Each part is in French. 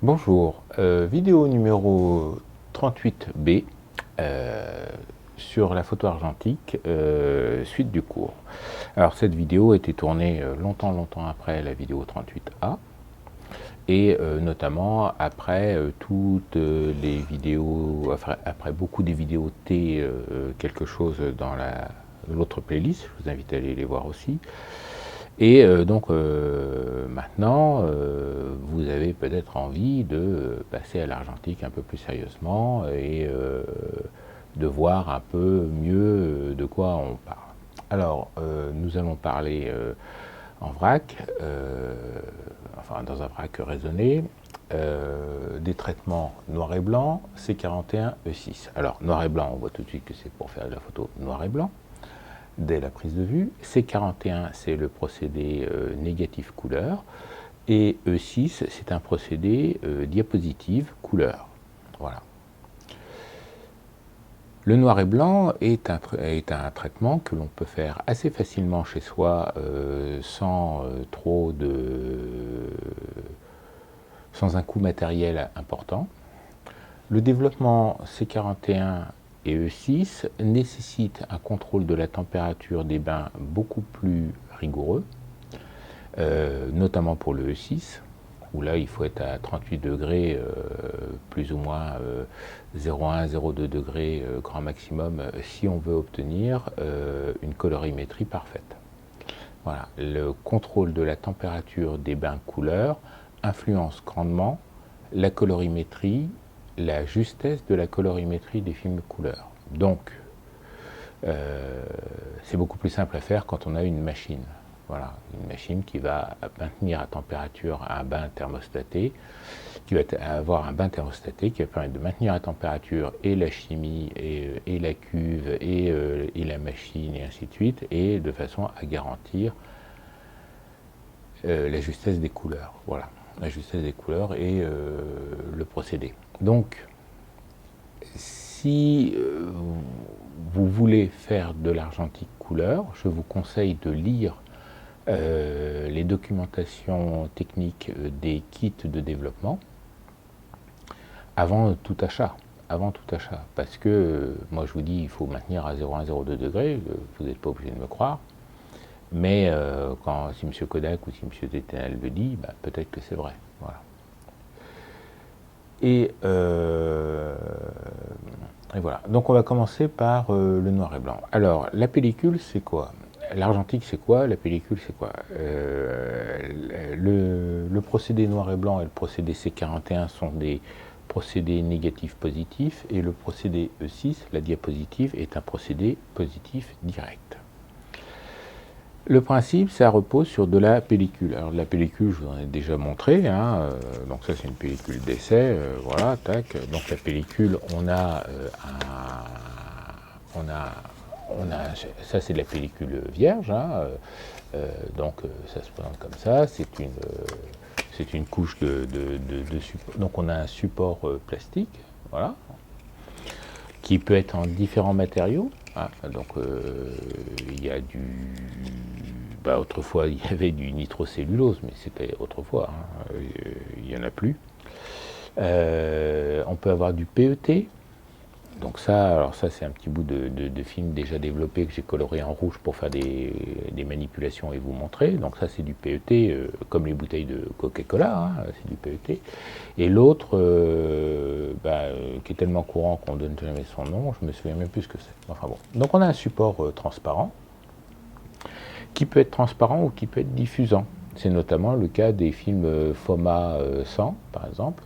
Bonjour, vidéo numéro 38B sur la photo argentique, suite du cours. Alors cette vidéo a été tournée longtemps après la vidéo 38A et notamment après toutes les vidéos, après beaucoup des vidéos T quelque chose dans l'autre playlist, je vous invite à aller les voir aussi. Et donc maintenant, vous avez peut-être envie de passer à l'argentique un peu plus sérieusement et de voir un peu mieux de quoi on parle. Alors, nous allons parler en vrac, enfin dans un vrac raisonné, des traitements noir et blanc, C41, E6. Alors, noir et blanc, on voit tout de suite que c'est pour faire de la photo noir et blanc dès la prise de vue. C41, c'est le procédé négatif couleur, et E6, c'est un procédé diapositive couleur. Voilà. Le noir et blanc est un traitement que l'on peut faire assez facilement chez soi sans un coût matériel important. Le développement C41 et E6 nécessite un contrôle de la température des bains beaucoup plus rigoureux, notamment pour le E6, où là il faut être à 38 degrés, plus ou moins 0,1-0,2 degrés grand maximum, si on veut obtenir une colorimétrie parfaite. Voilà. Le contrôle de la température des bains couleurs influence grandement la colorimétrie, la justesse de la colorimétrie des films couleurs. Donc, c'est beaucoup plus simple à faire quand on a une machine. Voilà, une machine qui va maintenir à température un bain thermostaté, qui va avoir un bain thermostaté qui va permettre de maintenir à température et la chimie, et la cuve, et la machine, et ainsi de suite, et de façon à garantir la justesse des couleurs. Voilà, la justesse des couleurs et le procédé. Donc, si vous voulez faire de l'argentique couleur, je vous conseille de lire les documentations techniques des kits de développement avant tout achat. Parce que moi je vous dis il faut maintenir à 0,1-0,2 degrés, vous n'êtes pas obligé de me croire, mais si M. Kodak ou si M. DTL le dit, bah, peut-être que c'est vrai. Voilà. Et voilà. Donc on va commencer par le noir et blanc. Alors la pellicule c'est quoi? L'argentique c'est quoi? La pellicule c'est quoi? Le procédé noir et blanc et le procédé C41 sont des procédés négatifs positifs, et le procédé E6, la diapositive, est un procédé positif direct. Le principe, ça repose sur de la pellicule. Alors la pellicule, je vous en ai déjà montré, hein, donc ça c'est une pellicule d'essai, voilà, tac. Donc la pellicule, ça c'est de la pellicule vierge, hein, donc ça se présente comme ça, c'est une couche de support. Donc on a un support plastique, voilà, qui peut être en différents matériaux. Ah, donc il y a autrefois il y avait du nitrocellulose, mais c'était autrefois, hein, il n'y en a plus. On peut avoir du PET. Donc ça c'est un petit bout de film déjà développé que j'ai coloré en rouge pour faire des manipulations et vous montrer. Donc ça c'est du PET, comme les bouteilles de Coca-Cola, hein, c'est du PET. Et l'autre, qui est tellement courant qu'on ne donne jamais son nom, je me souviens même plus ce que c'est. Enfin bon. Donc on a un support transparent, qui peut être transparent ou qui peut être diffusant. C'est notamment le cas des films FOMA 100, par exemple,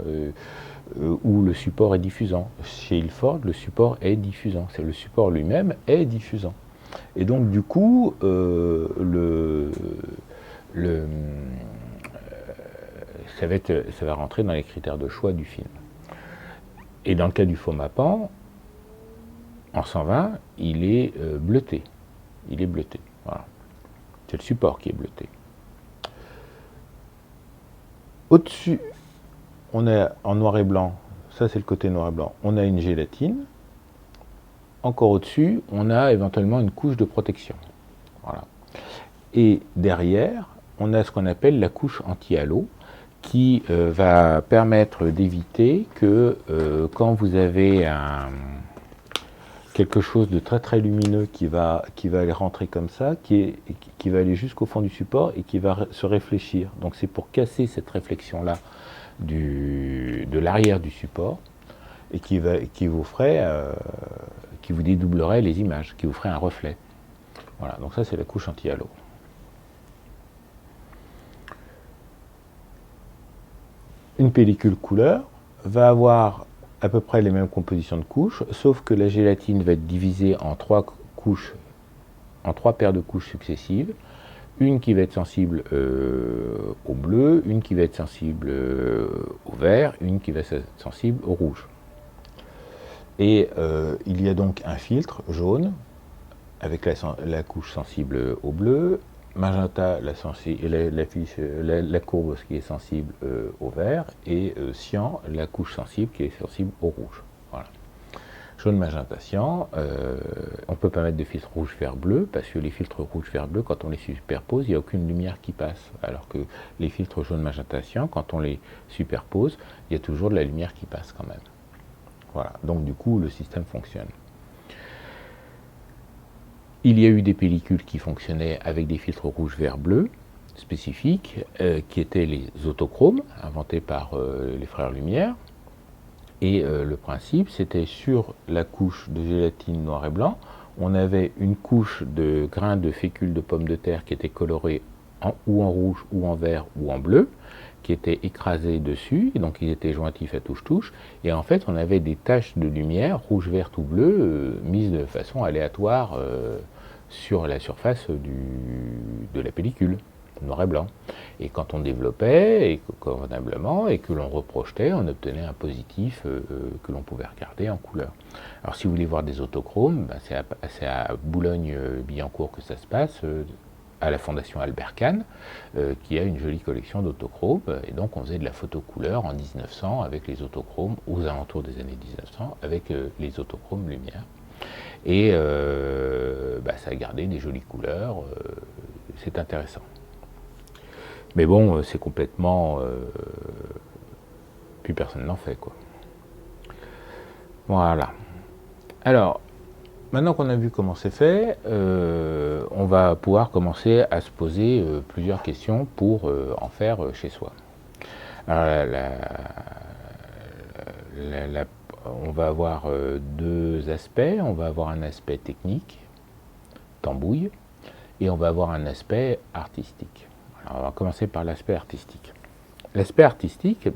où le support est diffusant. Chez Ilford, le support est diffusant. Le support lui-même est diffusant. Et donc, du coup, ça va rentrer dans les critères de choix du film. Et dans le cas du FOMAPAN, en 120, il est bleuté. Il est bleuté. Voilà. C'est le support qui est bleuté. Au-dessus, on est en noir et blanc. Ça, c'est le côté noir et blanc. On a une gélatine. Encore au-dessus, on a éventuellement une couche de protection. Voilà. Et derrière, on a ce qu'on appelle la couche anti-halo, qui va permettre d'éviter que quand vous avez quelque chose de très très lumineux qui va aller rentrer comme ça, qui va aller jusqu'au fond du support et qui va se réfléchir. Donc c'est pour casser cette réflexion-là de l'arrière du support et qui vous dédoublerait les images, qui vous ferait un reflet. Voilà, donc ça c'est la couche anti-halo. Une pellicule couleur va avoir à peu près les mêmes compositions de couches, sauf que la gélatine va être divisée en trois paires de couches successives. Une qui va être sensible au bleu, une qui va être sensible au vert, une qui va être sensible au rouge. Et il y a donc un filtre jaune avec la couche sensible au bleu, magenta la courbe qui est sensible au vert, et cyan la couche sensible qui est sensible au rouge. Voilà. Jaune, magenta, cyan. On ne peut pas mettre de filtre rouge, vert, bleu, parce que les filtres rouge, vert, bleu, quand on les superpose, il n'y a aucune lumière qui passe. Alors que les filtres jaune, magenta, cyan, quand on les superpose, il y a toujours de la lumière qui passe quand même. Voilà. Donc du coup, le système fonctionne. Il y a eu des pellicules qui fonctionnaient avec des filtres rouge, vert, bleu spécifiques, qui étaient les autochromes, inventés par les frères Lumière. Et le principe, c'était sur la couche de gélatine noir et blanc, on avait une couche de grains de fécule de pommes de terre qui était colorée ou en rouge, ou en vert, ou en bleu, qui étaient écrasés dessus, et donc ils étaient jointifs à touche-touche, et en fait on avait des taches de lumière, rouge, vert ou bleu, mises de façon aléatoire sur la surface de la pellicule, noir et blanc. Et quand on développait, et convenablement, et que l'on reprojetait, on obtenait un positif que l'on pouvait regarder en couleur. Alors si vous voulez voir des autochromes, ben, c'est à Boulogne-Billancourt que ça se passe, à la Fondation Albert Kahn, qui a une jolie collection d'autochromes, et donc on faisait de la photo couleur en 1900 avec les autochromes, aux alentours des années 1900, avec les autochromes lumière. Et ça a gardé des jolies couleurs, c'est intéressant. Mais bon, c'est complètement... plus personne n'en fait, quoi. Voilà. Alors, maintenant qu'on a vu comment c'est fait, on va pouvoir commencer à se poser plusieurs questions pour en faire chez soi. Alors, on va avoir deux aspects. On va avoir un aspect technique, tambouille, et on va avoir un aspect artistique. Alors, on va commencer par l'aspect artistique. L'aspect artistique,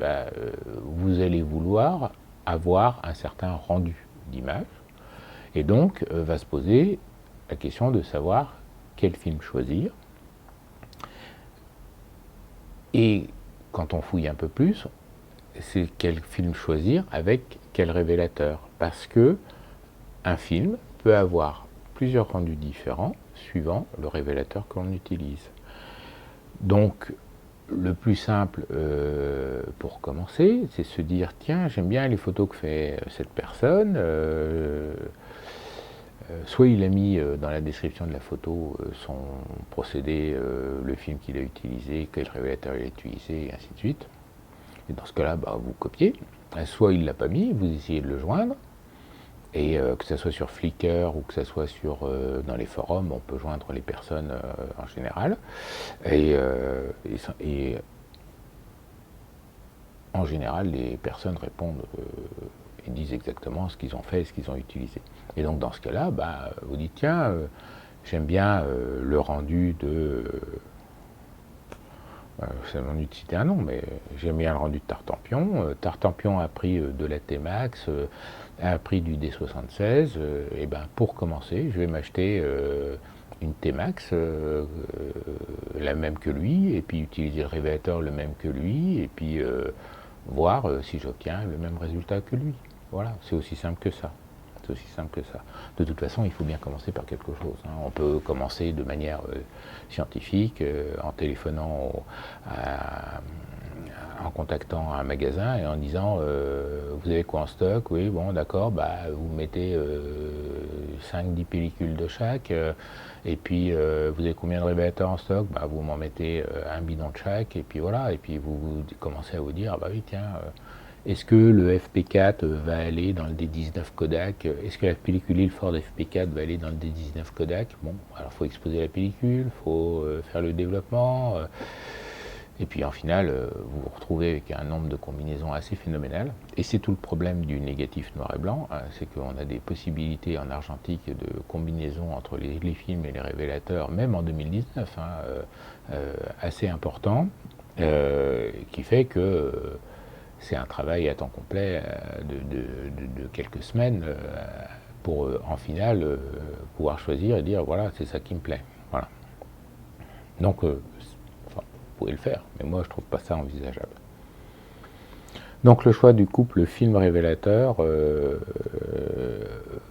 vous allez vouloir avoir un certain rendu d'image, et donc va se poser la question de savoir quel film choisir. Et quand on fouille un peu plus, c'est quel film choisir avec quel révélateur. Parce que un film peut avoir plusieurs rendus différents suivant le révélateur que l'on utilise. Donc, le plus simple pour commencer, c'est se dire, tiens, j'aime bien les photos que fait cette personne. Soit il a mis dans la description de la photo son procédé, le film qu'il a utilisé, quel révélateur il a utilisé, et ainsi de suite. Et dans ce cas-là, vous copiez. Soit il ne l'a pas mis, vous essayez de le joindre. Et que ce soit sur Flickr ou que ce soit dans les forums, on peut joindre les personnes en général. Et en général, les personnes répondent et disent exactement ce qu'ils ont fait et ce qu'ils ont utilisé. Et donc dans ce cas-là, vous dites, tiens, j'aime bien le rendu de... c'est mon de citer un nom, mais j'aime bien le rendu de Tartampion. Tartampion a pris de la T-Max, a pris du D76. Et pour commencer, je vais m'acheter une T-Max, la même que lui, et puis utiliser le révélateur le même que lui, et puis voir si j'obtiens le même résultat que lui. Voilà, c'est aussi simple que ça. C'est aussi simple que ça. De toute façon, il faut bien commencer par quelque chose. Hein. On peut commencer de manière scientifique, en téléphonant, en contactant un magasin et en disant vous avez quoi en stock? Oui, bon, d'accord, vous mettez, 5-10 pellicules de chaque, et puis vous avez combien de révélateurs en stock, bah, vous m'en mettez un bidon de chaque, et puis voilà, et puis vous commencez à vous dire, bah oui tiens, est-ce que le FP4 va aller dans le D19 Kodak? Est-ce que la pellicule Ilford FP4 va aller dans le D19 Kodak? Bon, alors il faut exposer la pellicule, il faut faire le développement, et puis en final, vous vous retrouvez avec un nombre de combinaisons assez phénoménal. Et c'est tout le problème du négatif noir et blanc, c'est qu'on a des possibilités en argentique de combinaison entre les films et les révélateurs, même en 2019, assez important, qui fait que c'est un travail à temps complet de quelques semaines pour en finale pouvoir choisir et dire voilà, c'est ça qui me plaît. Voilà. Donc, enfin, vous pouvez le faire, mais moi je trouve pas ça envisageable. Donc le choix du couple film révélateur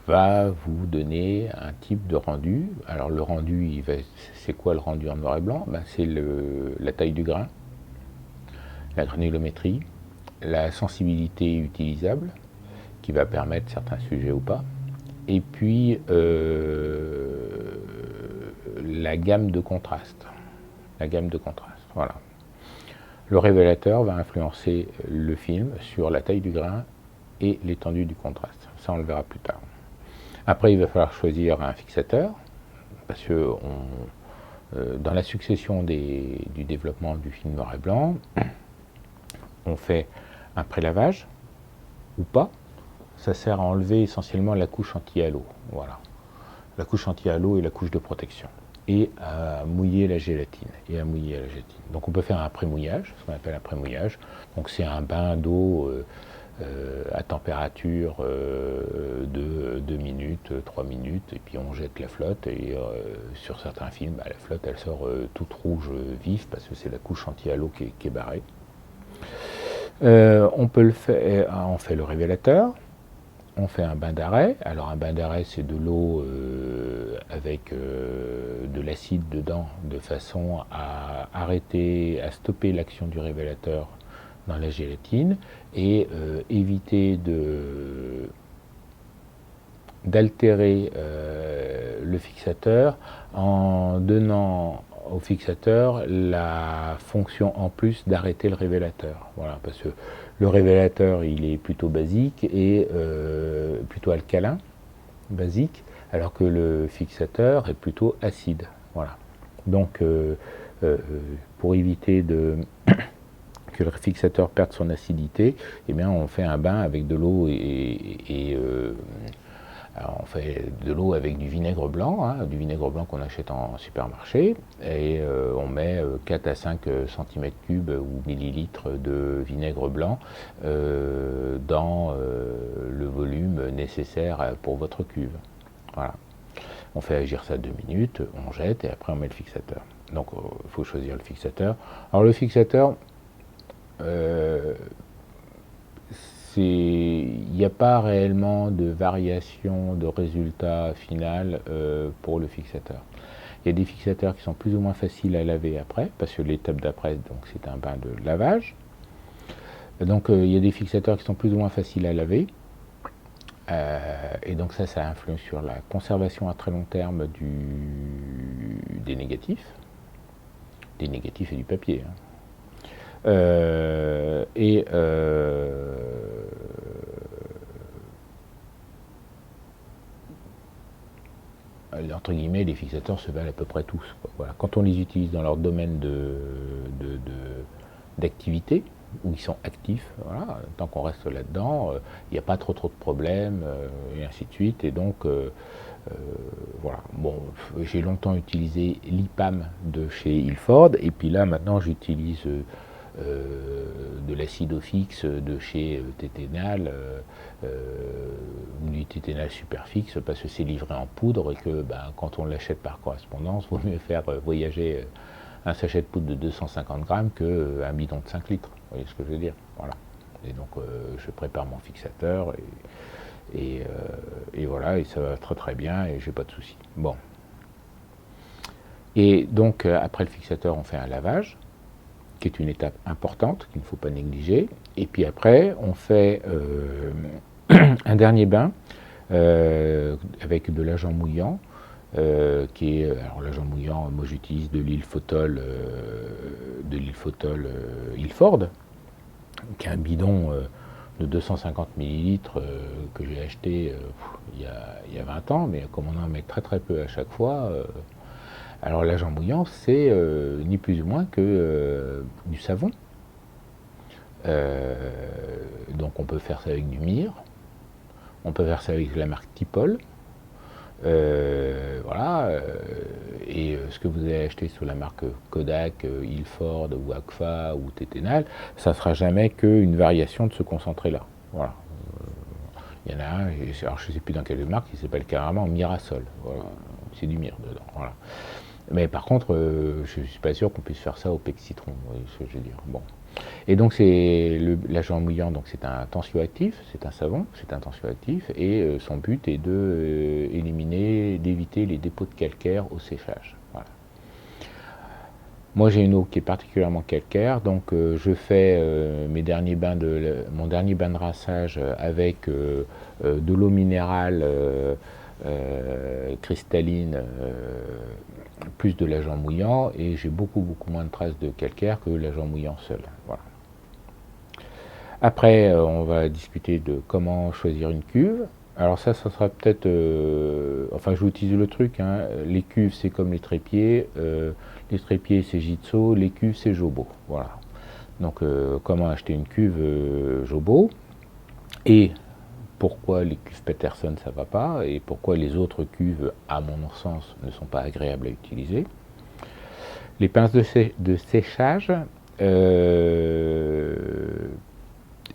va vous donner un type de rendu. Alors le rendu, c'est quoi le rendu en noir et blanc? Ben, c'est la taille du grain, la granulométrie, la sensibilité utilisable, qui va permettre certains sujets ou pas, et puis la gamme de contraste. La gamme de contraste, voilà. Le révélateur va influencer le film sur la taille du grain et l'étendue du contraste. Ça, on le verra plus tard. Après, il va falloir choisir un fixateur, parce que dans la succession du développement du film noir et blanc, on fait un prélavage ou pas. Ça sert à enlever essentiellement la couche anti-halo. Voilà. La couche anti-halo et la couche de protection. Et à mouiller la gélatine. Donc on peut faire un pré-mouillage, ce qu'on appelle un pré-mouillage. Donc c'est un bain d'eau à température de 2 minutes, 3 minutes, et puis on jette la flotte, et sur certains films, bah, la flotte elle sort toute rouge vif, parce que c'est la couche anti-halo qui est barrée. On peut le faire, on fait le révélateur, on fait un bain d'arrêt. Alors un bain d'arrêt, c'est de l'eau avec de l'acide dedans, de façon à arrêter, à stopper l'action du révélateur dans la gélatine, et éviter d'altérer le fixateur en donnant au fixateur la fonction en plus d'arrêter le révélateur. Voilà, parce que le révélateur il est plutôt basique et plutôt alcalin, basique, alors que le fixateur est plutôt acide. Voilà. Donc pour éviter que le fixateur perde son acidité, eh bien on fait un bain avec de l'eau alors on fait de l'eau avec du vinaigre blanc qu'on achète en supermarché, et on met 4 à 5 cm3 ou millilitres de vinaigre blanc dans le volume nécessaire pour votre cuve. Voilà. On fait agir ça 2 minutes, on jette et après on met le fixateur. Donc il faut choisir le fixateur. Alors le fixateur, il n'y a pas réellement de variation de résultat final pour le fixateur. Il y a des fixateurs qui sont plus ou moins faciles à laver après, parce que l'étape d'après, donc c'est un bain de lavage. Donc il y a des fixateurs qui sont plus ou moins faciles à laver, et donc ça influence sur la conservation à très long terme des négatifs et du papier. Entre guillemets, les fixateurs se valent à peu près tous. Voilà. Quand on les utilise dans leur domaine d'activité, où ils sont actifs, voilà, tant qu'on reste là-dedans, il n'y a pas trop de problèmes, et ainsi de suite. Et donc, voilà. Bon, j'ai longtemps utilisé l'IPAM de chez Ilford, et puis là, maintenant, j'utilise de l'acide fixe de chez Téténal, du Téténal Superfixe, parce que c'est livré en poudre et que quand on l'achète par correspondance, il vaut mieux faire voyager un sachet de poudre de 250 grammes qu'un bidon de 5 litres. Vous voyez ce que je veux dire? Voilà. Et donc je prépare mon fixateur et voilà, et ça va très très bien et j'ai pas de soucis. Bon. Et donc après le fixateur, on fait un lavage, qui est une étape importante, qu'il ne faut pas négliger. Et puis après, on fait un dernier bain avec de l'agent mouillant, qui est, alors l'agent mouillant, moi j'utilise de l'huile Photol, Ilford, qui est un bidon de 250 millilitres que j'ai acheté il y a 20 ans, mais comme on en met très très peu à chaque fois, alors l'agent mouillant c'est ni plus ou moins que du savon. Donc on peut faire ça avec du myrrhe, on peut faire ça avec la marque Tipol, voilà, et ce que vous avez acheté sous la marque Kodak, Ilford ou Agfa ou Tetenal, ça ne sera jamais qu'une variation de ce concentré-là. Voilà. Il y en a un, alors je ne sais plus dans quelle marque, il s'appelle carrément Mirasol. Voilà. C'est du myrrhe dedans. Voilà. Mais par contre, je ne suis pas sûr qu'on puisse faire ça au pec citron, vous voyez ce que je veux dire. Bon. Et donc c'est l'agent mouillant, donc c'est un tensioactif, c'est un savon, c'est un tensioactif, et son but est de d'éviter les dépôts de calcaire au séchage. Voilà. Moi j'ai une eau qui est particulièrement calcaire, donc je fais mon dernier bain de rinçage avec de l'eau minérale cristalline, plus de l'agent mouillant, et j'ai beaucoup moins de traces de calcaire que l'agent mouillant seul. Voilà. Après, on va discuter de comment choisir une cuve. Alors ça sera peut-être... enfin, je vous utilise le truc. Hein. Les cuves, c'est comme les trépieds. Les trépieds, c'est Jitso. Les cuves, c'est Jobo. Voilà. Donc, comment acheter une cuve Jobo. Et pourquoi les cuves Peterson, ça ne va pas. Et pourquoi les autres cuves, à mon sens, ne sont pas agréables à utiliser. Les pinces de séchage...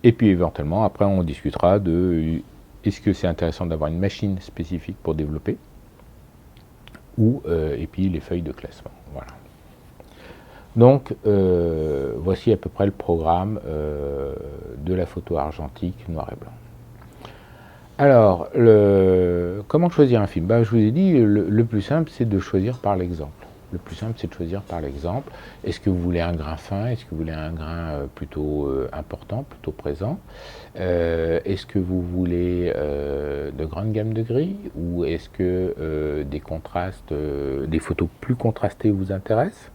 et puis éventuellement, après, on discutera de est-ce que c'est intéressant d'avoir une machine spécifique pour développer, ou et puis les feuilles de classement. Voilà. Donc, voici à peu près le programme de la photo argentique noir et blanc. Alors, comment choisir un film? Je vous ai dit, le plus simple, c'est de choisir par l'exemple. Le plus simple, c'est de choisir par l'exemple. Est-ce que vous voulez un grain fin? Est-ce que vous voulez un grain plutôt important, plutôt présent? Est-ce que vous voulez de grandes gammes de gris? Ou est-ce que des contrastes, des photos plus contrastées vous intéressent?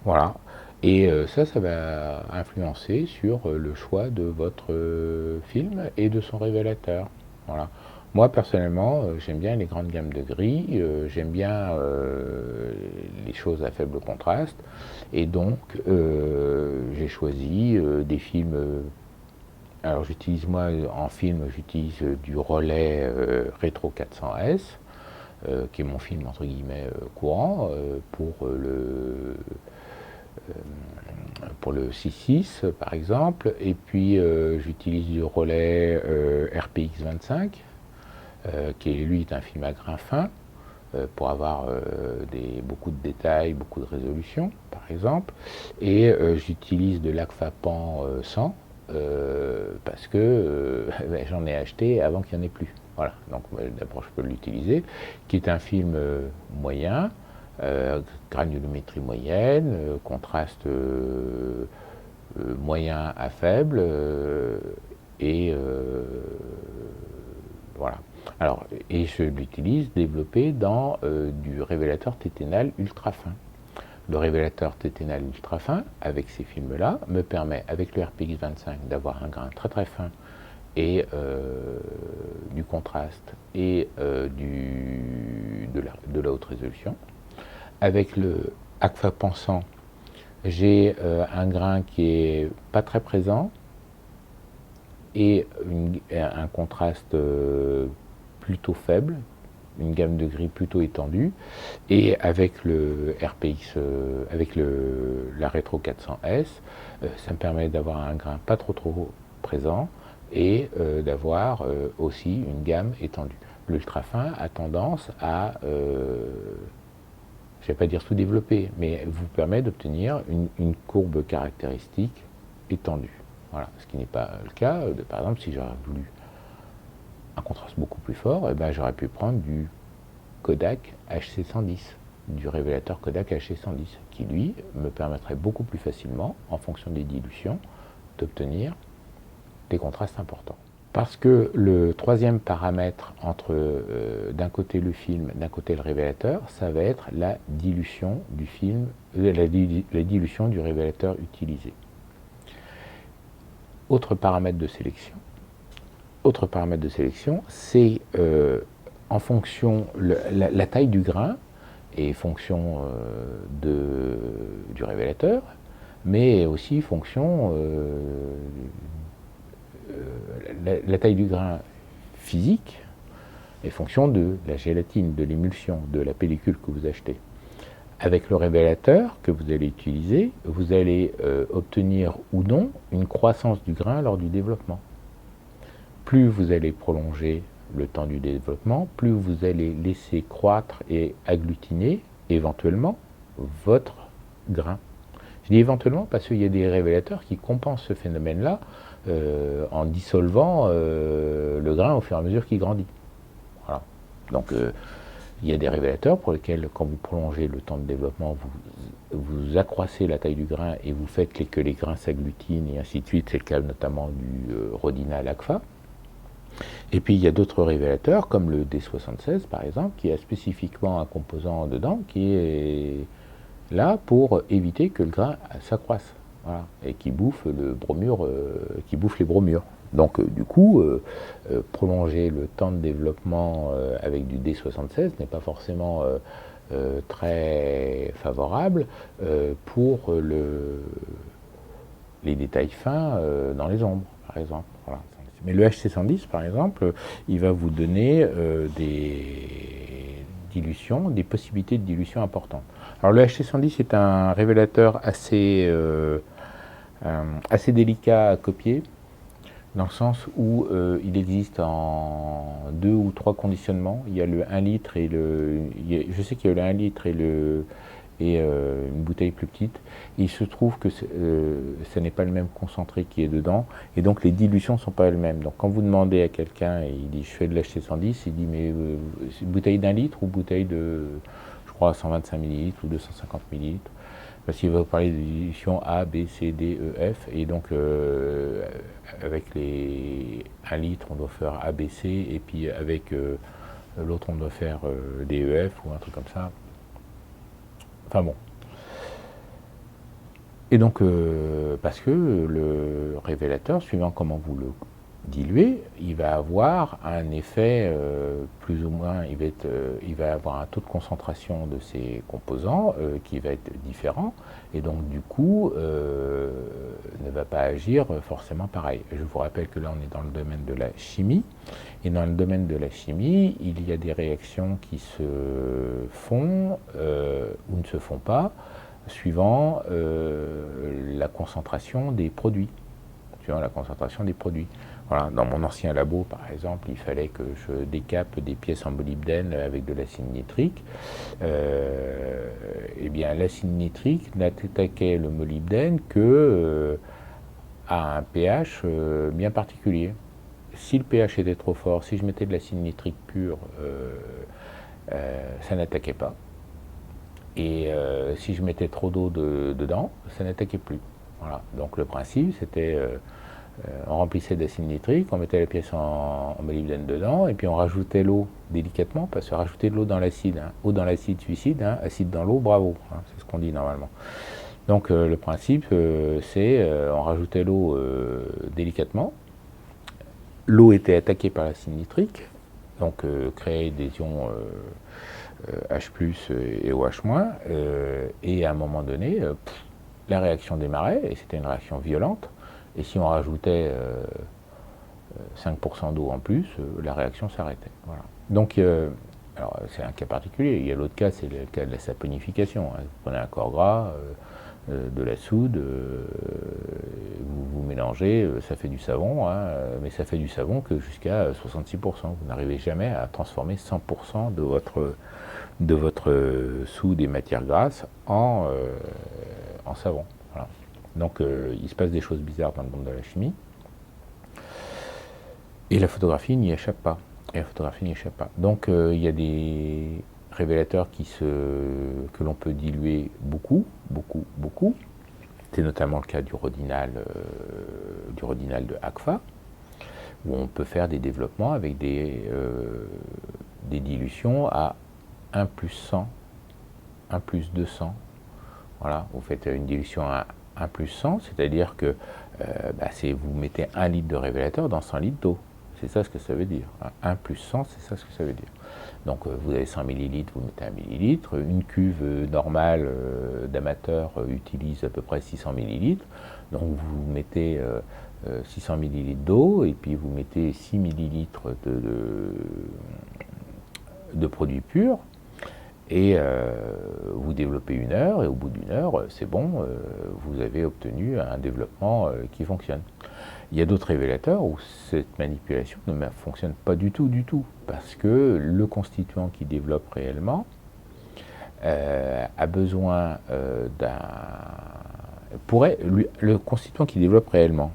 Voilà. Et ça va influencer sur le choix de votre film et de son révélateur. Voilà. Moi, personnellement, j'aime bien les grandes gammes de gris, j'aime bien les choses à faible contraste, et donc j'ai choisi des films. Alors, en film, j'utilise du Relais Rétro 400S, qui est mon film entre guillemets courant pour le 6.6 par exemple, et puis j'utilise du Relais RPX 25. Qui lui est un film à grain fin, pour avoir beaucoup de détails, beaucoup de résolution, par exemple. Et j'utilise de l'Agfa Pan 100, parce que j'en ai acheté avant qu'il n'y en ait plus. Voilà, donc d'abord je peux l'utiliser, qui est un film moyen, granulométrie moyenne, contraste moyen à faible, et voilà. Alors, et je l'utilise développé dans du révélateur téténal ultra fin. Le révélateur téténal ultra fin, avec ces films-là, me permet, avec le RPX 25, d'avoir un grain très très fin et du contraste et de la haute résolution. Avec le Agfa Pan 100, j'ai un grain qui est pas très présent et un contraste plutôt faible, une gamme de gris plutôt étendue, et avec le RPX, avec la Rétro 400S, ça me permet d'avoir un grain pas trop présent et d'avoir aussi une gamme étendue. L'ultra fin a tendance à, je ne vais pas dire sous-développer, mais vous permet d'obtenir une courbe caractéristique étendue. Voilà, ce qui n'est pas le cas. Par exemple, si j'aurais voulu un contraste beaucoup plus fort, j'aurais pu prendre du Kodak HC110, du révélateur Kodak HC110, qui lui me permettrait beaucoup plus facilement, en fonction des dilutions, d'obtenir des contrastes importants. Parce que le troisième paramètre entre d'un côté le film, d'un côté le révélateur, ça va être la dilution du film, la dilution du révélateur utilisé. Autre paramètre de sélection. Autre paramètre de sélection, c'est en fonction la taille du grain et fonction du révélateur, mais aussi fonction la taille du grain physique est fonction de la gélatine, de l'émulsion, de la pellicule que vous achetez. Avec le révélateur que vous allez utiliser, vous allez obtenir ou non une croissance du grain lors du développement. Plus vous allez prolonger le temps du développement, plus vous allez laisser croître et agglutiner éventuellement votre grain. Je dis éventuellement parce qu'il y a des révélateurs qui compensent ce phénomène-là en dissolvant le grain au fur et à mesure qu'il grandit. Voilà. Donc il y a des révélateurs pour lesquels, quand vous prolongez le temps de développement, vous accroissez la taille du grain et vous faites que les grains s'agglutinent et ainsi de suite. C'est le cas notamment du Rodinal Agfa. Et puis il y a d'autres révélateurs, comme le D76 par exemple, qui a spécifiquement un composant dedans qui est là pour éviter que le grain s'accroisse, voilà, et qui bouffe le bromure, qui bouffe les bromures. Donc du coup, prolonger le temps de développement avec du D76 n'est pas forcément très favorable pour les détails fins dans les ombres, par exemple. Voilà. Mais le HC110, par exemple, il va vous donner des dilutions, des possibilités de dilution importantes. Alors le HC110 est un révélateur assez délicat à copier, dans le sens où il existe en 2 ou 3 conditionnements. Il y a le 1 litre et je sais qu'il y a le 1 litre et une bouteille plus petite. Et il se trouve que ce n'est pas le même concentré qui est dedans, et donc les dilutions ne sont pas les mêmes. Donc quand vous demandez à quelqu'un, et il dit je fais de l'HC110, il dit mais c'est une bouteille d'1 litre ou bouteille de, je crois, 125 ml ou 250 ml, parce qu'il va vous parler de dilution A, B, C, D, E, F, et donc avec les 1 litre on doit faire A, B, C, et puis avec l'autre on doit faire D, E, F ou un truc comme ça. Enfin bon. Et donc, parce que le révélateur, suivant comment vous le diluez, il va avoir un effet plus ou moins, il va avoir un taux de concentration de ses composants qui va être différent, et donc du coup ne va pas agir forcément pareil. Je vous rappelle que là on est dans le domaine de la chimie, et dans le domaine de la chimie, il y a des réactions qui se font ou ne se font pas, suivant la concentration des produits. Suivant la concentration des produits. Voilà, dans mon ancien labo, par exemple, il fallait que je décape des pièces en molybdène avec de l'acide nitrique. Eh bien, l'acide nitrique n'attaquait le molybdène que à un pH bien particulier. Si le pH était trop fort, si je mettais de l'acide nitrique pur, ça n'attaquait pas. Et si je mettais trop d'eau dedans, ça n'attaquait plus. Voilà. Donc le principe, c'était on remplissait d'acide nitrique, on mettait la pièce en molybdène dedans, et puis on rajoutait l'eau délicatement, parce que rajouter de l'eau dans l'acide, hein. Eau dans l'acide, suicide, hein. Acide dans l'eau, bravo, hein. C'est ce qu'on dit normalement. Donc le principe, c'est on rajoutait l'eau délicatement, l'eau était attaquée par l'acide nitrique, donc créait des ions H+, et OH-, et à un moment donné, la réaction démarrait, et c'était une réaction violente, et si on rajoutait 5% d'eau en plus, la réaction s'arrêtait. Voilà. Donc, alors c'est un cas particulier, il y a l'autre cas, c'est le cas de la saponification. Hein. Vous prenez un corps gras, de la soude, vous mélangez, ça fait du savon, hein, mais ça fait du savon que jusqu'à 66%. Vous n'arrivez jamais à transformer 100% de votre soude et matière grasse en savon. Voilà. Donc il se passe des choses bizarres dans le monde de la chimie. Et la photographie n'y échappe pas. Donc il y a des révélateurs que l'on peut diluer beaucoup. C'est notamment le cas du Rodinal de Agfa, où on peut faire des développements avec des dilutions à 1 plus 100, 1 plus 200. Voilà, vous faites une dilution à 1 plus 100, c'est-à-dire que vous mettez 1 litre de révélateur dans 100 litres d'eau. C'est ça ce que ça veut dire. 1 plus 100, c'est ça ce que ça veut dire. Donc vous avez 100 millilitres, vous mettez 1 millilitre. Une cuve normale d'amateur utilise à peu près 600 millilitres. Donc vous mettez 600 millilitres d'eau et puis vous mettez 6 millilitres de produits purs. Et vous développez 1 heure, et au bout d'1 heure, c'est bon, vous avez obtenu un développement qui fonctionne. Il y a d'autres révélateurs où cette manipulation ne fonctionne pas du tout, parce que le constituant qui développe réellement a besoin le constituant qui développe réellement,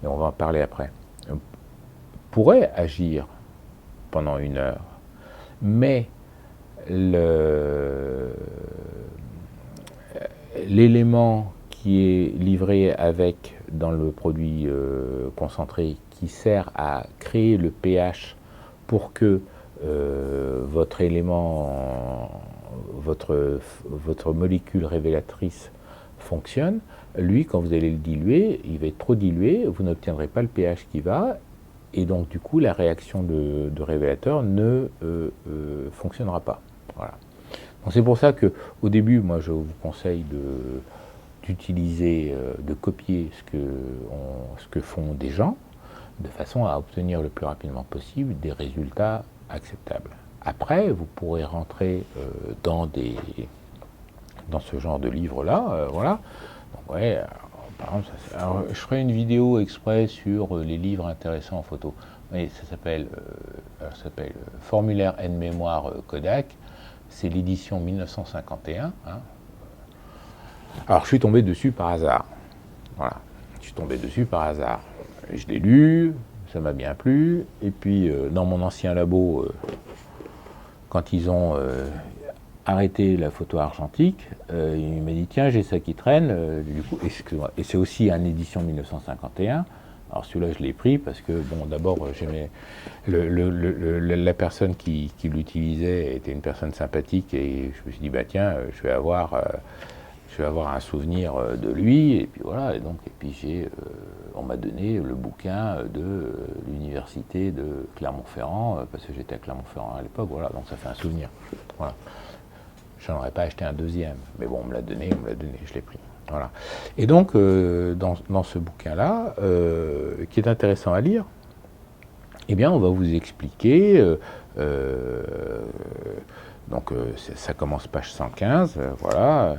et on va en parler après, pourrait agir pendant 1 heure, mais l'élément qui est livré avec dans le produit concentré, qui sert à créer le pH pour que votre élément, votre molécule révélatrice fonctionne, lui, quand vous allez le diluer, il va être trop dilué, vous n'obtiendrez pas le pH qui va, et donc du coup la réaction de révélateur ne fonctionnera pas. Voilà. Donc c'est pour ça que au début, moi je vous conseille d'utiliser, de copier ce que font des gens, de façon à obtenir le plus rapidement possible des résultats acceptables. Après, vous pourrez rentrer dans ce genre de livre-là, voilà. Donc, ouais, par exemple, je ferai une vidéo exprès sur les livres intéressants en photo. Mais ça s'appelle Formulaire aide-mémoire Kodak. C'est l'édition 1951. Hein. Alors, je suis tombé dessus par hasard. Voilà. Je suis tombé dessus par hasard. Je l'ai lu, ça m'a bien plu. Et puis, dans mon ancien labo, quand ils ont arrêté la photo argentique, il m'a dit tiens, j'ai ça qui traîne, du coup, excuse-moi. Et c'est aussi une édition 1951. Alors celui-là, je l'ai pris parce que, bon, d'abord, j'aimais la personne qui l'utilisait était une personne sympathique, et je me suis dit bah tiens, je vais avoir un souvenir de lui, et puis voilà, et puis on m'a donné le bouquin de l'université de Clermont-Ferrand, parce que j'étais à Clermont-Ferrand à l'époque, voilà, donc ça fait un souvenir. Voilà. Je n'en aurais pas acheté un deuxième, mais bon, on me l'a donné, je l'ai pris. Voilà. Et donc, dans ce bouquin-là, qui est intéressant à lire, eh bien, on va vous expliquer, ça commence page 115, voilà,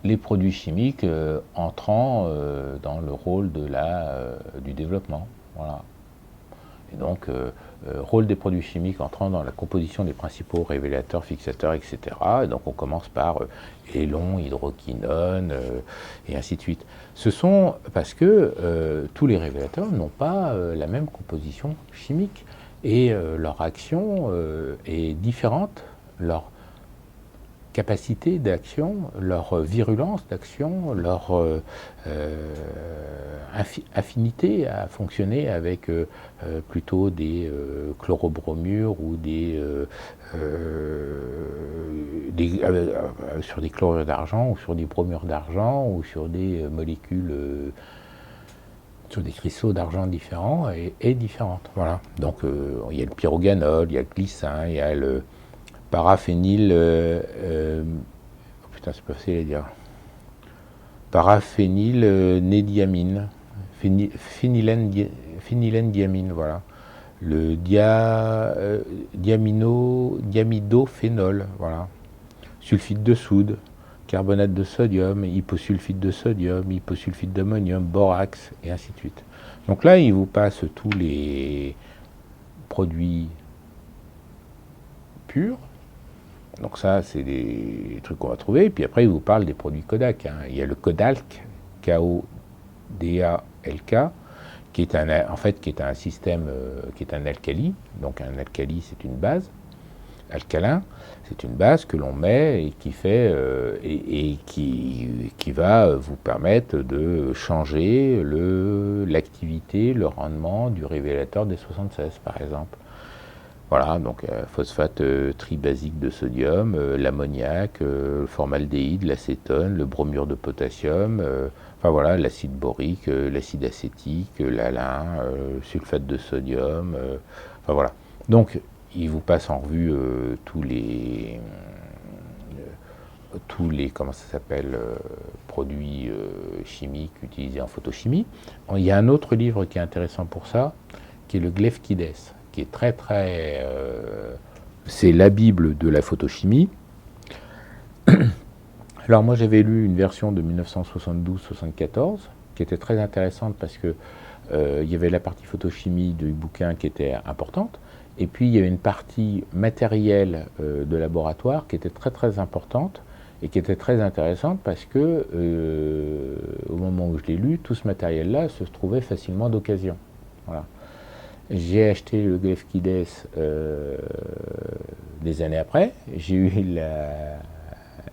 les produits chimiques entrant dans le rôle du développement, voilà. Et donc, rôle des produits chimiques entrant dans la composition des principaux révélateurs, fixateurs, etc. Et donc, on commence par élon, hydroquinone, et ainsi de suite. Ce sont parce que tous les révélateurs n'ont pas la même composition chimique, et leur action est différente, leur capacité d'action, leur virulence d'action, leur affinité à fonctionner avec plutôt des chlorobromures ou sur des chlorures d'argent ou sur des bromures d'argent ou sur des molécules, sur des cristaux d'argent différents et différentes. Voilà. Donc il y a le pyroganol, il y a le glycin, il y a le paraphényl, putain c'est pas facile à dire, paraphénylnédiamine, phénylendiamine, voilà, le diamidophénol, voilà, sulfite de soude, carbonate de sodium, hyposulfite de sodium, hyposulfite d'ammonium, borax, et ainsi de suite. Donc là, il vous passe tous les produits purs. Donc ça, c'est des trucs qu'on va trouver. Et puis après, il vous parle des produits Kodak. Hein. Il y a le Kodalk, K-O-D-A-L-K, qui est un système, qui est un alcali. Donc un alcali, c'est une base. alcalin. C'est une base que l'on met et qui fait qui va vous permettre de changer l'activité, le rendement du révélateur D76 par exemple. Voilà, donc phosphate tribasique de sodium, l'ammoniac, le formaldéhyde, l'acétone, le bromure de potassium, enfin voilà, l'acide borique, l'acide acétique, l'alun, le sulfate de sodium, enfin voilà. Donc il vous passe en revue tous les comment ça s'appelle, produits chimiques utilisés en photochimie. Il y a un autre livre qui est intéressant pour ça, qui est le Glefkides, qui est très c'est la Bible de la photochimie. Alors moi j'avais lu une version de 1972-74 qui était très intéressante parce que il y avait la partie photochimie du bouquin qui était importante, et puis il y avait une partie matérielle de laboratoire qui était très importante et qui était très intéressante parce que au moment où je l'ai lu, tout ce matériel-là se trouvait facilement d'occasion. Voilà. J'ai acheté le Glefkides des années après. J'ai eu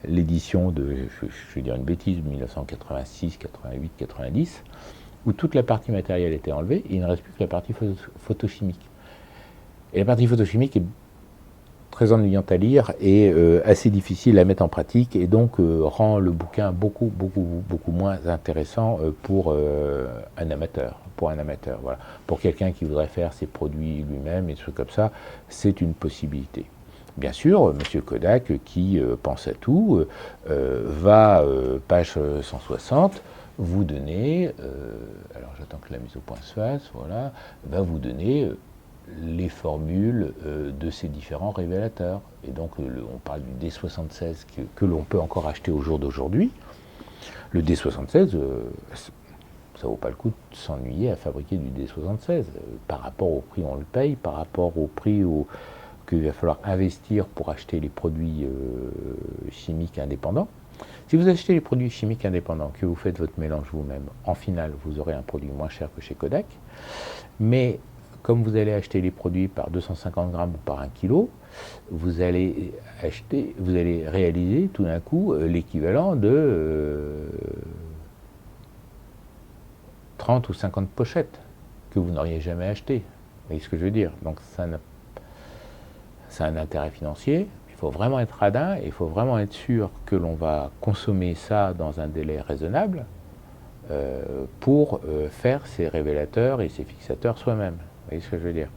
l'édition de, je vais dire une bêtise, 1986, 88, 90, où toute la partie matérielle était enlevée et il ne reste plus que la partie photochimique. Et la partie photochimique est très ennuyante à lire et assez difficile à mettre en pratique, et donc rend le bouquin beaucoup moins intéressant pour un amateur. Voilà. Pour quelqu'un qui voudrait faire ses produits lui-même et des trucs comme ça, c'est une possibilité. Bien sûr, M. Kodak, qui pense à tout, va, page 160, vous donner, alors j'attends que la mise au point se fasse, voilà, va vous donner les formules de ces différents révélateurs. Et donc on parle du D76 que l'on peut encore acheter au jour d'aujourd'hui. Le D76, ça vaut pas le coup de s'ennuyer à fabriquer du D76. Par rapport au prix on le paye, par rapport au prix qu'il va falloir investir pour acheter les produits chimiques indépendants. Si vous achetez les produits chimiques indépendants, que vous faites votre mélange vous-même, en finale, vous aurez un produit moins cher que chez Kodak. Mais comme vous allez acheter les produits par 250 grammes ou par 1 kg, vous allez réaliser tout d'un coup l'équivalent de 30 ou 50 pochettes que vous n'auriez jamais achetées. Vous voyez ce que je veux dire? Donc ça a un intérêt financier. Il faut vraiment être radin et il faut vraiment être sûr que l'on va consommer ça dans un délai raisonnable pour faire ces révélateurs et ces fixateurs soi-même. Vous voyez ce que je veux dire?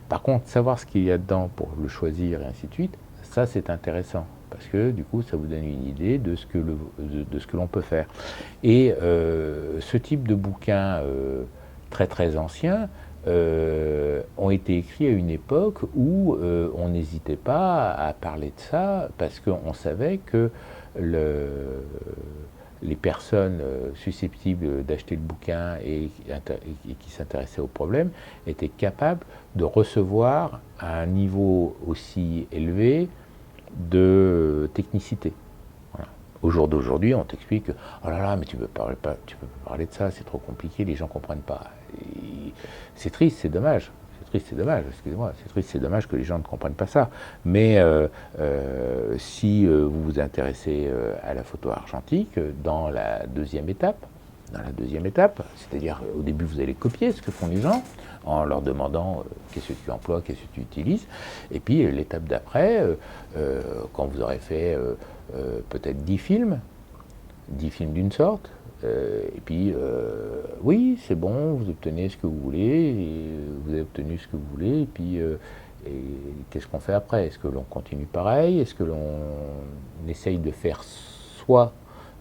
Par contre, savoir ce qu'il y a dedans pour le choisir et ainsi de suite, ça c'est intéressant, parce que du coup ça vous donne une idée de ce que l'on peut faire. Et ce type de bouquins très anciens ont été écrits à une époque où on n'hésitait pas à parler de ça, parce qu'on savait que les personnes susceptibles d'acheter le bouquin et qui s'intéressaient au problème étaient capables de recevoir à un niveau aussi élevé de technicité. Voilà. Au jour d'aujourd'hui, on t'explique que oh là là, mais tu peux pas parler de ça, c'est trop compliqué, les gens ne comprennent pas. C'est triste, c'est dommage. Excusez-moi, c'est triste, c'est dommage que les gens ne comprennent pas ça. Mais si vous vous intéressez à la photo argentique, dans la deuxième étape, c'est-à-dire au début vous allez copier ce que font les gens en leur demandant qu'est-ce que tu emploies, qu'est-ce que tu utilises, et puis l'étape d'après, quand vous aurez fait peut-être 10 films d'une sorte, et puis oui c'est bon, vous obtenez ce que vous voulez, et vous avez obtenu ce que vous voulez, et puis et qu'est-ce qu'on fait après? Est-ce que l'on continue pareil? Est-ce que l'on essaye de faire soit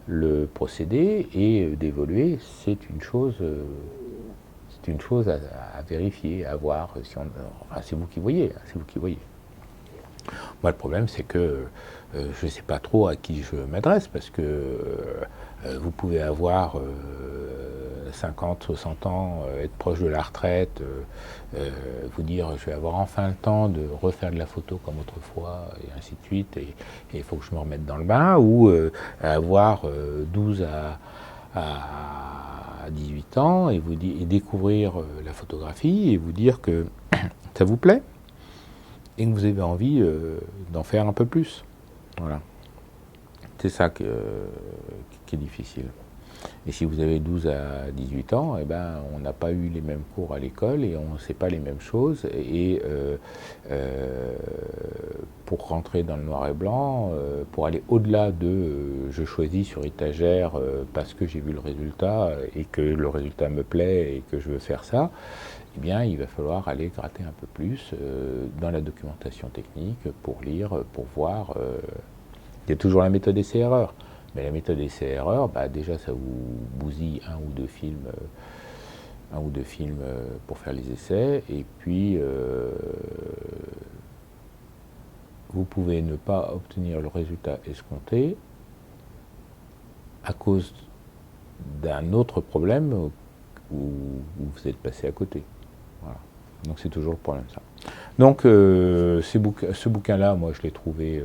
le procédé et d'évoluer? C'est une chose à vérifier, à voir. Enfin, c'est vous qui voyez, Moi, le problème, c'est que je ne sais pas trop à qui je m'adresse, parce que vous pouvez avoir 50, 60 ans, être proche de la retraite, vous dire je vais avoir enfin le temps de refaire de la photo comme autrefois, et ainsi de suite, et il faut que je me remette dans le bain, ou avoir 12 à 18 ans et découvrir la photographie et vous dire que ça vous plaît, et que vous avez envie d'en faire un peu plus. Voilà. C'est ça qui est difficile. Et si vous avez 12 à 18 ans, eh ben, on n'a pas eu les mêmes cours à l'école et on ne sait pas les mêmes choses. Et pour rentrer dans le noir et blanc, pour aller au-delà de je choisis sur étagère parce que j'ai vu le résultat et que le résultat me plaît et que je veux faire ça, eh bien, il va falloir aller gratter un peu plus dans la documentation technique pour lire, pour voir. Il y a toujours la méthode essai-erreur. Mais la méthode essai-erreur, bah déjà, ça vous bousille un ou deux films pour faire les essais. Et puis, vous pouvez ne pas obtenir le résultat escompté à cause d'un autre problème où vous êtes passé à côté. Voilà. Donc c'est toujours le problème, ça. Donc ce bouquin-là, moi je l'ai trouvé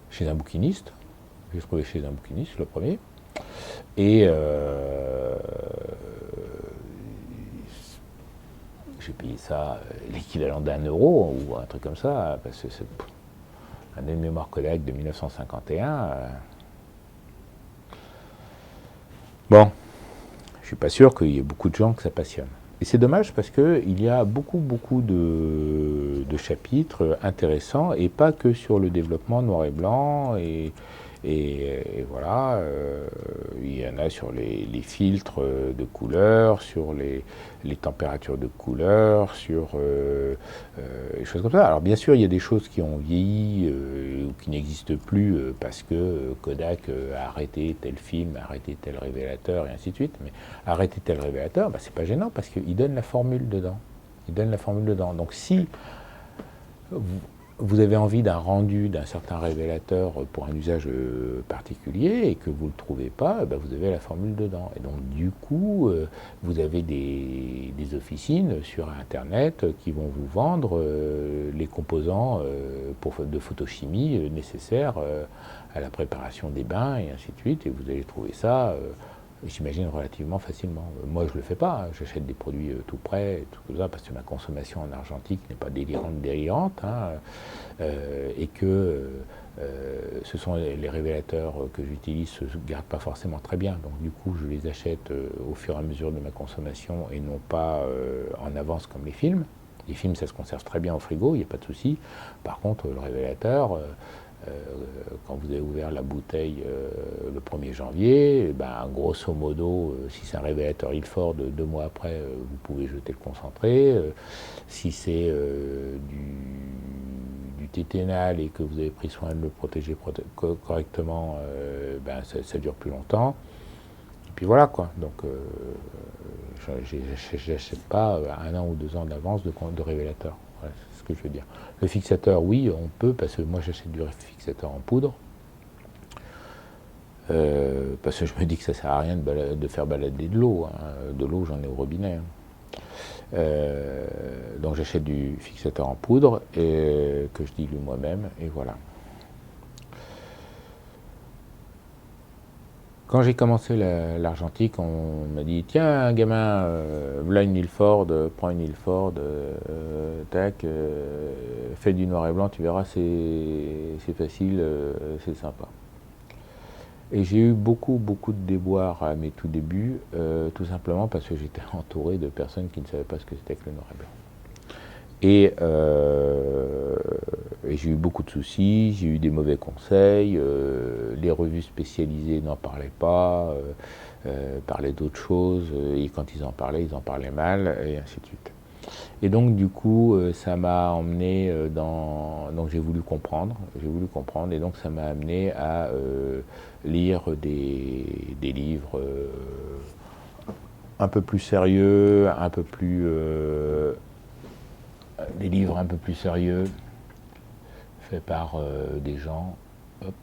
chez un bouquiniste. J'ai trouvé chez un bouquiniste, le premier. Et j'ai payé ça l'équivalent d'1 € ou un truc comme ça, parce que c'est un mémoire collègue de 1951. Bon, je suis pas sûr qu'il y ait beaucoup de gens que ça passionne. Et c'est dommage parce qu'il y a beaucoup de chapitres intéressants, et pas que sur le développement noir et blanc, et voilà, il y en a sur les filtres de couleurs, sur les températures de couleurs, sur les choses comme ça. Alors bien sûr, il y a des choses qui ont vieilli ou qui n'existent plus parce que Kodak a arrêté tel film, a arrêté tel révélateur, et ainsi de suite. Mais arrêter tel révélateur, bah, c'est pas gênant parce qu'il donne la formule dedans. Il donne la formule dedans. Donc si vous avez envie d'un rendu d'un certain révélateur pour un usage particulier et que vous ne le trouvez pas, ben vous avez la formule dedans. Et donc du coup, vous avez des officines sur Internet qui vont vous vendre les composants de photochimie nécessaires à la préparation des bains et ainsi de suite. Et vous allez trouver ça, j'imagine, relativement facilement. Moi, je ne le fais pas. Hein. J'achète des produits tout prêts, tout comme ça, parce que ma consommation en argentique n'est pas délirante, hein, et que ce sont les révélateurs que j'utilise ne se gardent pas forcément très bien. Donc, du coup, je les achète au fur et à mesure de ma consommation et non pas en avance comme les films. Les films, ça se conserve très bien au frigo, il n'y a pas de souci. Par contre, le révélateur... quand vous avez ouvert la bouteille le 1er janvier, ben, grosso modo, si c'est un révélateur Ilford, 2 mois après, vous pouvez jeter le concentré. Si c'est du téténal et que vous avez pris soin de le protéger correctement, ben, ça dure plus longtemps. Et puis voilà, quoi. Donc, j'achète pas 1 an ou 2 ans d'avance de révélateur. Voilà, c'est ce que je veux dire. Le fixateur, oui, on peut, parce que moi j'achète du fixateur en poudre. Parce que je me dis que ça ne sert à rien de faire balader de l'eau. Hein. De l'eau, j'en ai au robinet. Hein. Donc j'achète du fixateur en poudre que je dilue moi-même, et voilà. Quand j'ai commencé l'argentique, on m'a dit, tiens, gamin, voilà une Ilford, prends une Ilford, tac, fais du noir et blanc, tu verras, c'est facile, c'est sympa. Et j'ai eu beaucoup de déboires à mes tout débuts, tout simplement parce que j'étais entouré de personnes qui ne savaient pas ce que c'était que le noir et blanc. Et j'ai eu beaucoup de soucis, j'ai eu des mauvais conseils, les revues spécialisées n'en parlaient pas, parlaient d'autres choses, et quand ils en parlaient mal, et ainsi de suite. Et donc du coup, ça m'a emmené donc j'ai voulu comprendre, et donc ça m'a amené à lire des livres un peu plus sérieux, des livres un peu plus sérieux, faits par des gens. Hop,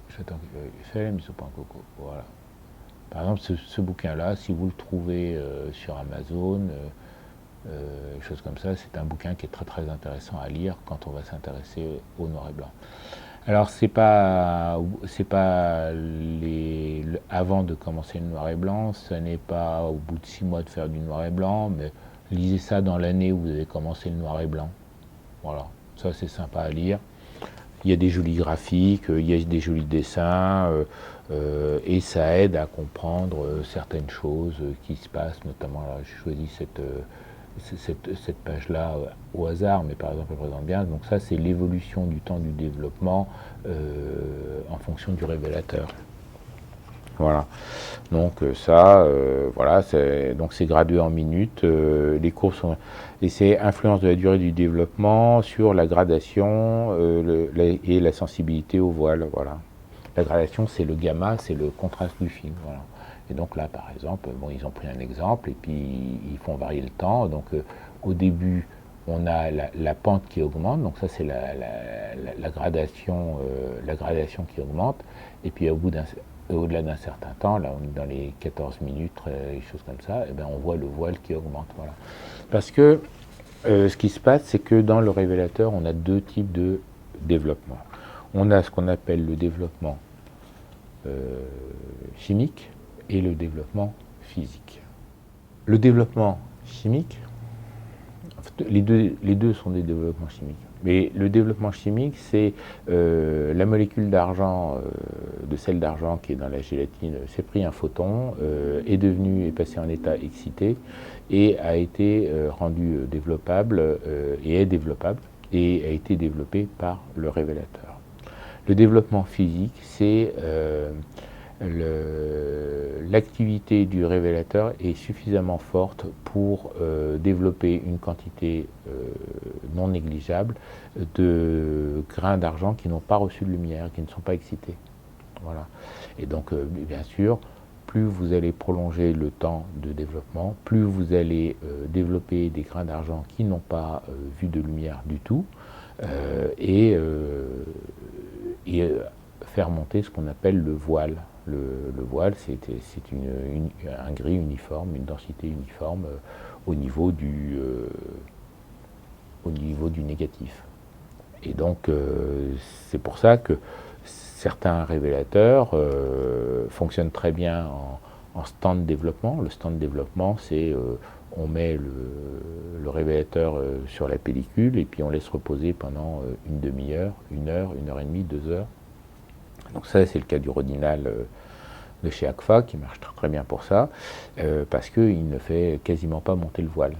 j'attends qu'il fait la mise au point coco. Voilà. Par exemple, ce bouquin-là, si vous le trouvez sur Amazon, choses comme ça, c'est un bouquin qui est très intéressant à lire quand on va s'intéresser au noir et blanc. Alors c'est pas avant de commencer le noir et blanc, ce n'est pas au bout de 6 mois de faire du noir et blanc, mais lisez ça dans l'année où vous avez commencé le noir et blanc. Voilà, ça c'est sympa à lire. Il y a des jolis graphiques, il y a des jolis dessins, et ça aide à comprendre certaines choses qui se passent, notamment là, j'ai choisi cette page-là au hasard, mais par exemple elle présente bien. Donc ça c'est l'évolution du temps du développement en fonction du révélateur. Voilà. Donc ça, voilà, donc c'est gradué en minutes. Les courbes sont et c'est influence de la durée du développement sur la gradation et la sensibilité au voile. Voilà. La gradation, c'est le gamma, c'est le contraste du film. Voilà. Et donc là, par exemple, bon, ils ont pris un exemple et puis ils font varier le temps. Donc au début, on a la pente qui augmente, donc ça c'est la gradation qui augmente. Et puis au-delà d'un certain temps, là on est dans les 14 minutes, des choses comme ça, et bien on voit le voile qui augmente. Voilà. Parce que ce qui se passe, c'est que dans le révélateur, on a deux types de développement. On a ce qu'on appelle le développement chimique et le développement physique. Le développement chimique, les deux sont des développements chimiques. Mais le développement chimique, c'est la molécule d'argent, de sel d'argent qui est dans la gélatine, s'est pris un photon, est passé en état excité et a été rendu développable et est développable et a été développé par le révélateur. Le développement physique, c'est l'activité du révélateur est suffisamment forte pour développer une quantité non négligeable de grains d'argent qui n'ont pas reçu de lumière, qui ne sont pas excités. Voilà. Et donc, bien sûr, plus vous allez prolonger le temps de développement, plus vous allez développer des grains d'argent qui n'ont pas vu de lumière du tout, et faire monter ce qu'on appelle le voile. Le voile, c'est un gris uniforme, une densité uniforme au niveau du négatif. Et donc, c'est pour ça que certains révélateurs fonctionnent très bien en stand développement. Le stand développement, c'est on met le révélateur sur la pellicule et puis on laisse reposer pendant une demi-heure, une heure et demie, 2 heures. Donc ça, c'est le cas du Rodinal de chez Agfa, qui marche très, très bien pour ça, parce qu'il ne fait quasiment pas monter le voile.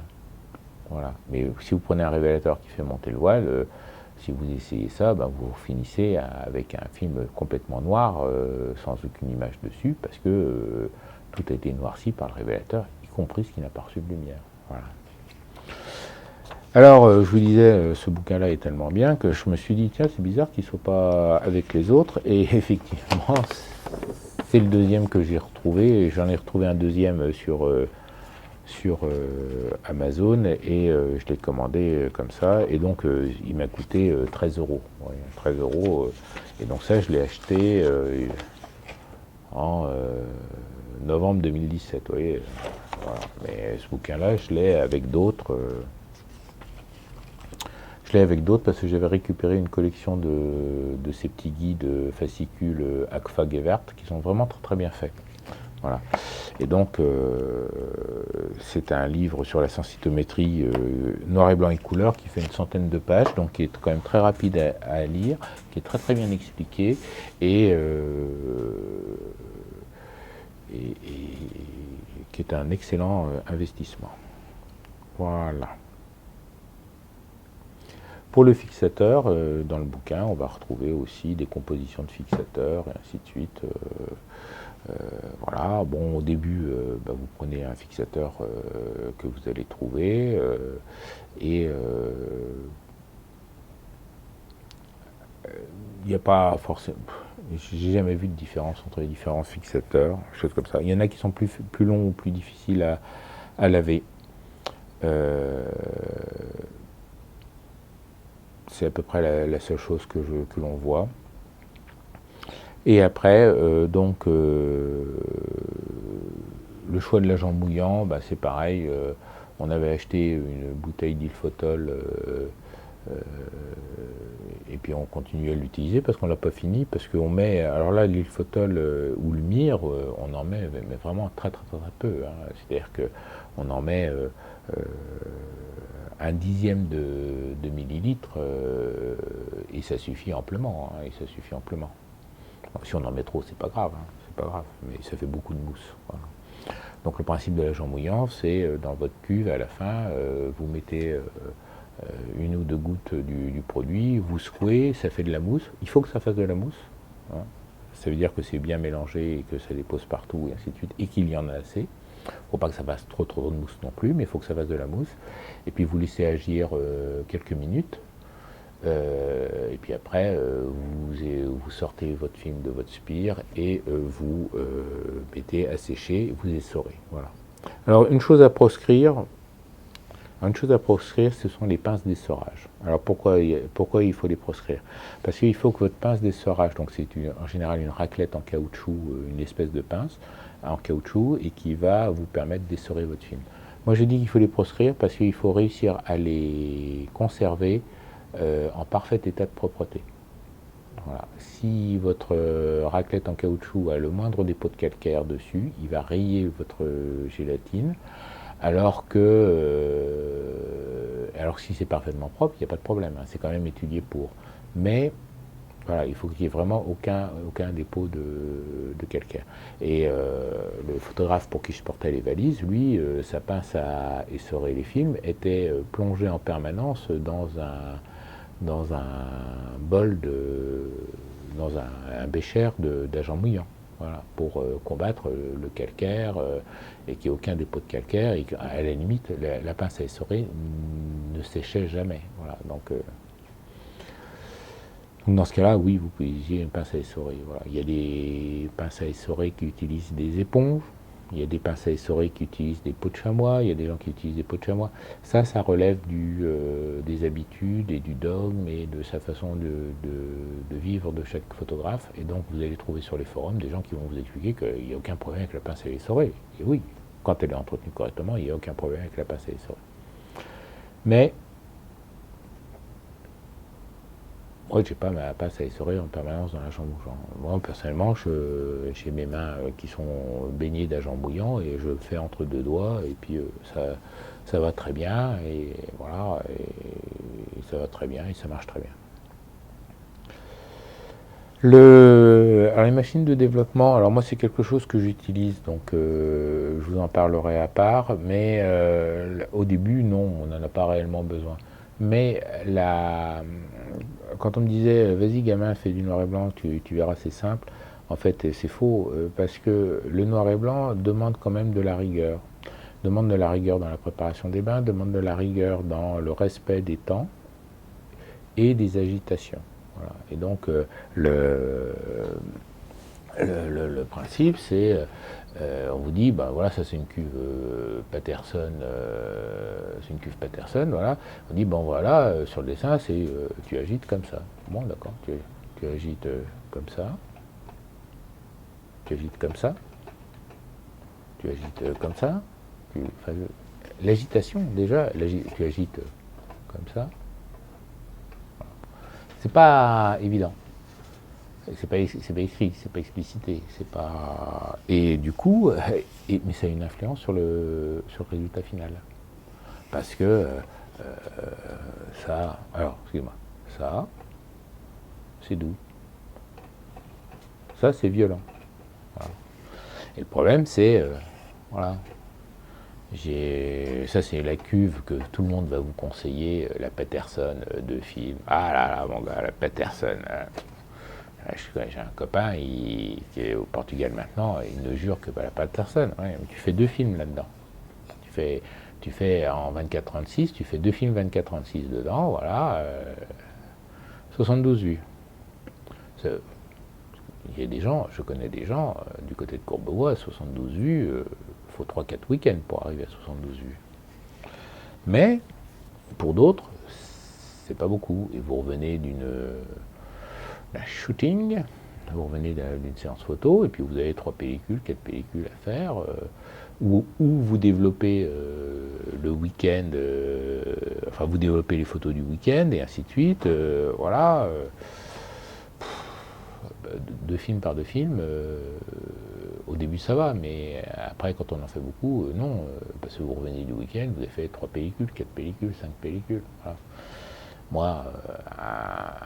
Voilà. Mais si vous prenez un révélateur qui fait monter le voile, si vous essayez ça, ben vous finissez avec un film complètement noir, sans aucune image dessus, parce que tout a été noirci par le révélateur, y compris ce qui n'a pas reçu de lumière. Voilà. Alors, je vous disais, ce bouquin-là est tellement bien que je me suis dit, tiens, c'est bizarre qu'il ne soit pas avec les autres. Et effectivement, c'est le deuxième que j'ai retrouvé. J'en ai retrouvé un deuxième sur Amazon et je l'ai commandé comme ça. Et donc, il m'a coûté 13 €. Ouais, 13 €. Et donc ça, je l'ai acheté en novembre 2017. Vous voyez, voilà. Mais ce bouquin-là, je l'ai avec d'autres. Je l'ai avec d'autres parce que j'avais récupéré une collection de ces petits guides fascicules Agfa Gewert qui sont vraiment très, très bien faits. Voilà. Et donc, c'est un livre sur la sensitométrie noir et blanc et couleur qui fait une centaine de pages, donc qui est quand même très rapide à lire, qui est très très bien expliqué et qui est un excellent investissement. Voilà. Pour le fixateur, dans le bouquin, on va retrouver aussi des compositions de fixateurs et ainsi de suite. Voilà, bon, au début, vous prenez un fixateur que vous allez trouver et il n'y a pas forcément. J'ai jamais vu de différence entre les différents fixateurs, choses comme ça. Il y en a qui sont plus longs ou plus difficiles à laver. C'est à peu près la seule chose que l'on voit. Et après, le choix de l'agent mouillant, c'est pareil. On avait acheté une bouteille d'Ilfotol et puis on continue à l'utiliser parce qu'on l'a pas fini, parce qu'on met, alors là, l'Ilfotol ou le myrrhe, on en met mais vraiment très très très, très peu. Hein. C'est-à-dire qu'on en met un dixième de millilitre et ça suffit amplement. Et ça suffit amplement. Donc, si on en met trop, c'est pas grave, c'est pas grave, mais ça fait beaucoup de mousse. Voilà. Donc le principe de l'agent mouillant, c'est dans votre cuve, à la fin, vous mettez une ou deux gouttes du produit, vous secouez, ça fait de la mousse. Il faut que ça fasse de la mousse. Hein. Ça veut dire que c'est bien mélangé et que ça dépose partout, et ainsi de suite, et qu'il y en a assez. Il ne faut pas que ça fasse trop de mousse non plus, mais il faut que ça fasse de la mousse. Et puis vous laissez agir quelques minutes. Et puis après, vous sortez votre film de votre spire et vous mettez à sécher, vous essorez. Voilà. Alors une chose à proscrire, ce sont les pinces d'essorage. Alors pourquoi il faut les proscrire? Parce qu'il faut que votre pince d'essorage, donc c'est en général une raclette en caoutchouc, une espèce de pince en caoutchouc, et qui va vous permettre d'essorer votre film. Moi je dis qu'il faut les proscrire parce qu'il faut réussir à les conserver en parfait état de propreté. Voilà. Si votre raclette en caoutchouc a le moindre dépôt de calcaire dessus, il va rayer votre gélatine, alors que si c'est parfaitement propre, il n'y a pas de problème, c'est quand même étudié pour. Mais voilà, il faut qu'il n'y ait vraiment aucun dépôt de calcaire. Et le photographe pour qui je portais les valises, lui, sa pince à essorer les films était plongée en permanence dans un bol dans un bécher d'agent mouillant, voilà, pour combattre le calcaire et qu'il n'y ait aucun dépôt de calcaire, et qu'à la limite la pince à essorer ne séchait jamais. Voilà, donc dans ce cas-là, oui, vous pouvez utiliser une pince à essorer. Voilà. Il y a des pinces à essorer qui utilisent des éponges. Il y a des pinces à essorer qui utilisent des pots de chamois, il y a des gens qui utilisent des pots de chamois. Ça relève des habitudes et du dogme et de sa façon de vivre de chaque photographe. Et donc vous allez trouver sur les forums des gens qui vont vous expliquer qu'il n'y a aucun problème avec la pince à essorer. Et oui, quand elle est entretenue correctement, il n'y a aucun problème avec la pince à essorer. Mais moi, j'ai pas ma pince à essorer en permanence dans l'agent mouillant. Moi, personnellement, j'ai mes mains qui sont baignées d'agent mouillant et je le fais entre deux doigts, et puis ça va très bien, et voilà, et ça va très bien, et ça marche très bien. Alors les machines de développement, alors moi c'est quelque chose que j'utilise, donc je vous en parlerai à part, mais au début, non, on n'en a pas réellement besoin. Mais quand on me disait, vas-y gamin, fais du noir et blanc, tu verras, c'est simple, en fait c'est faux, parce que le noir et blanc demande quand même de la rigueur. Demande de la rigueur dans la préparation des bains, demande de la rigueur dans le respect des temps et des agitations. Voilà. Et donc le principe, c'est on vous dit, ben voilà, ça c'est une cuve Paterson, c'est une cuve Paterson, voilà. On dit, bon voilà, sur le dessin, c'est tu agites comme ça. Bon, d'accord, tu agites comme ça, tu agites comme ça, tu agites comme ça. L'agitation, déjà, tu agites comme ça. C'est pas évident. C'est pas écrit, c'est pas explicité, c'est pas. Et du coup, mais ça a une influence sur le résultat final. Parce que ça, alors, excusez-moi, ça, c'est doux. Ça, c'est violent. Voilà. Et le problème, c'est, voilà, ça c'est la cuve que tout le monde va vous conseiller, la Paterson de film. Ah là là, mon gars, la Paterson. J'ai un copain qui est au Portugal maintenant, il ne jure que la Paterson. Ouais, tu fais 2 films là-dedans. Tu fais en 24-36, tu fais 2 films 24-36 dedans, voilà, 72 vues. Il y a des gens, je connais des gens du côté de Courbevoie, 72 vues, il faut 3-4 week-ends pour arriver à 72 vues. Mais pour d'autres, c'est pas beaucoup. Et vous revenez d'un shooting, vous revenez d'une séance photo, et puis vous avez 3 pellicules, 4 pellicules à faire, où vous développez le week-end, enfin vous développez les photos du week-end, et ainsi de suite, voilà. 2 films par 2 films, au début ça va, mais après quand on en fait beaucoup, non, parce que vous revenez du week-end, vous avez fait 3 pellicules, 4 pellicules, 5 pellicules, voilà. Moi,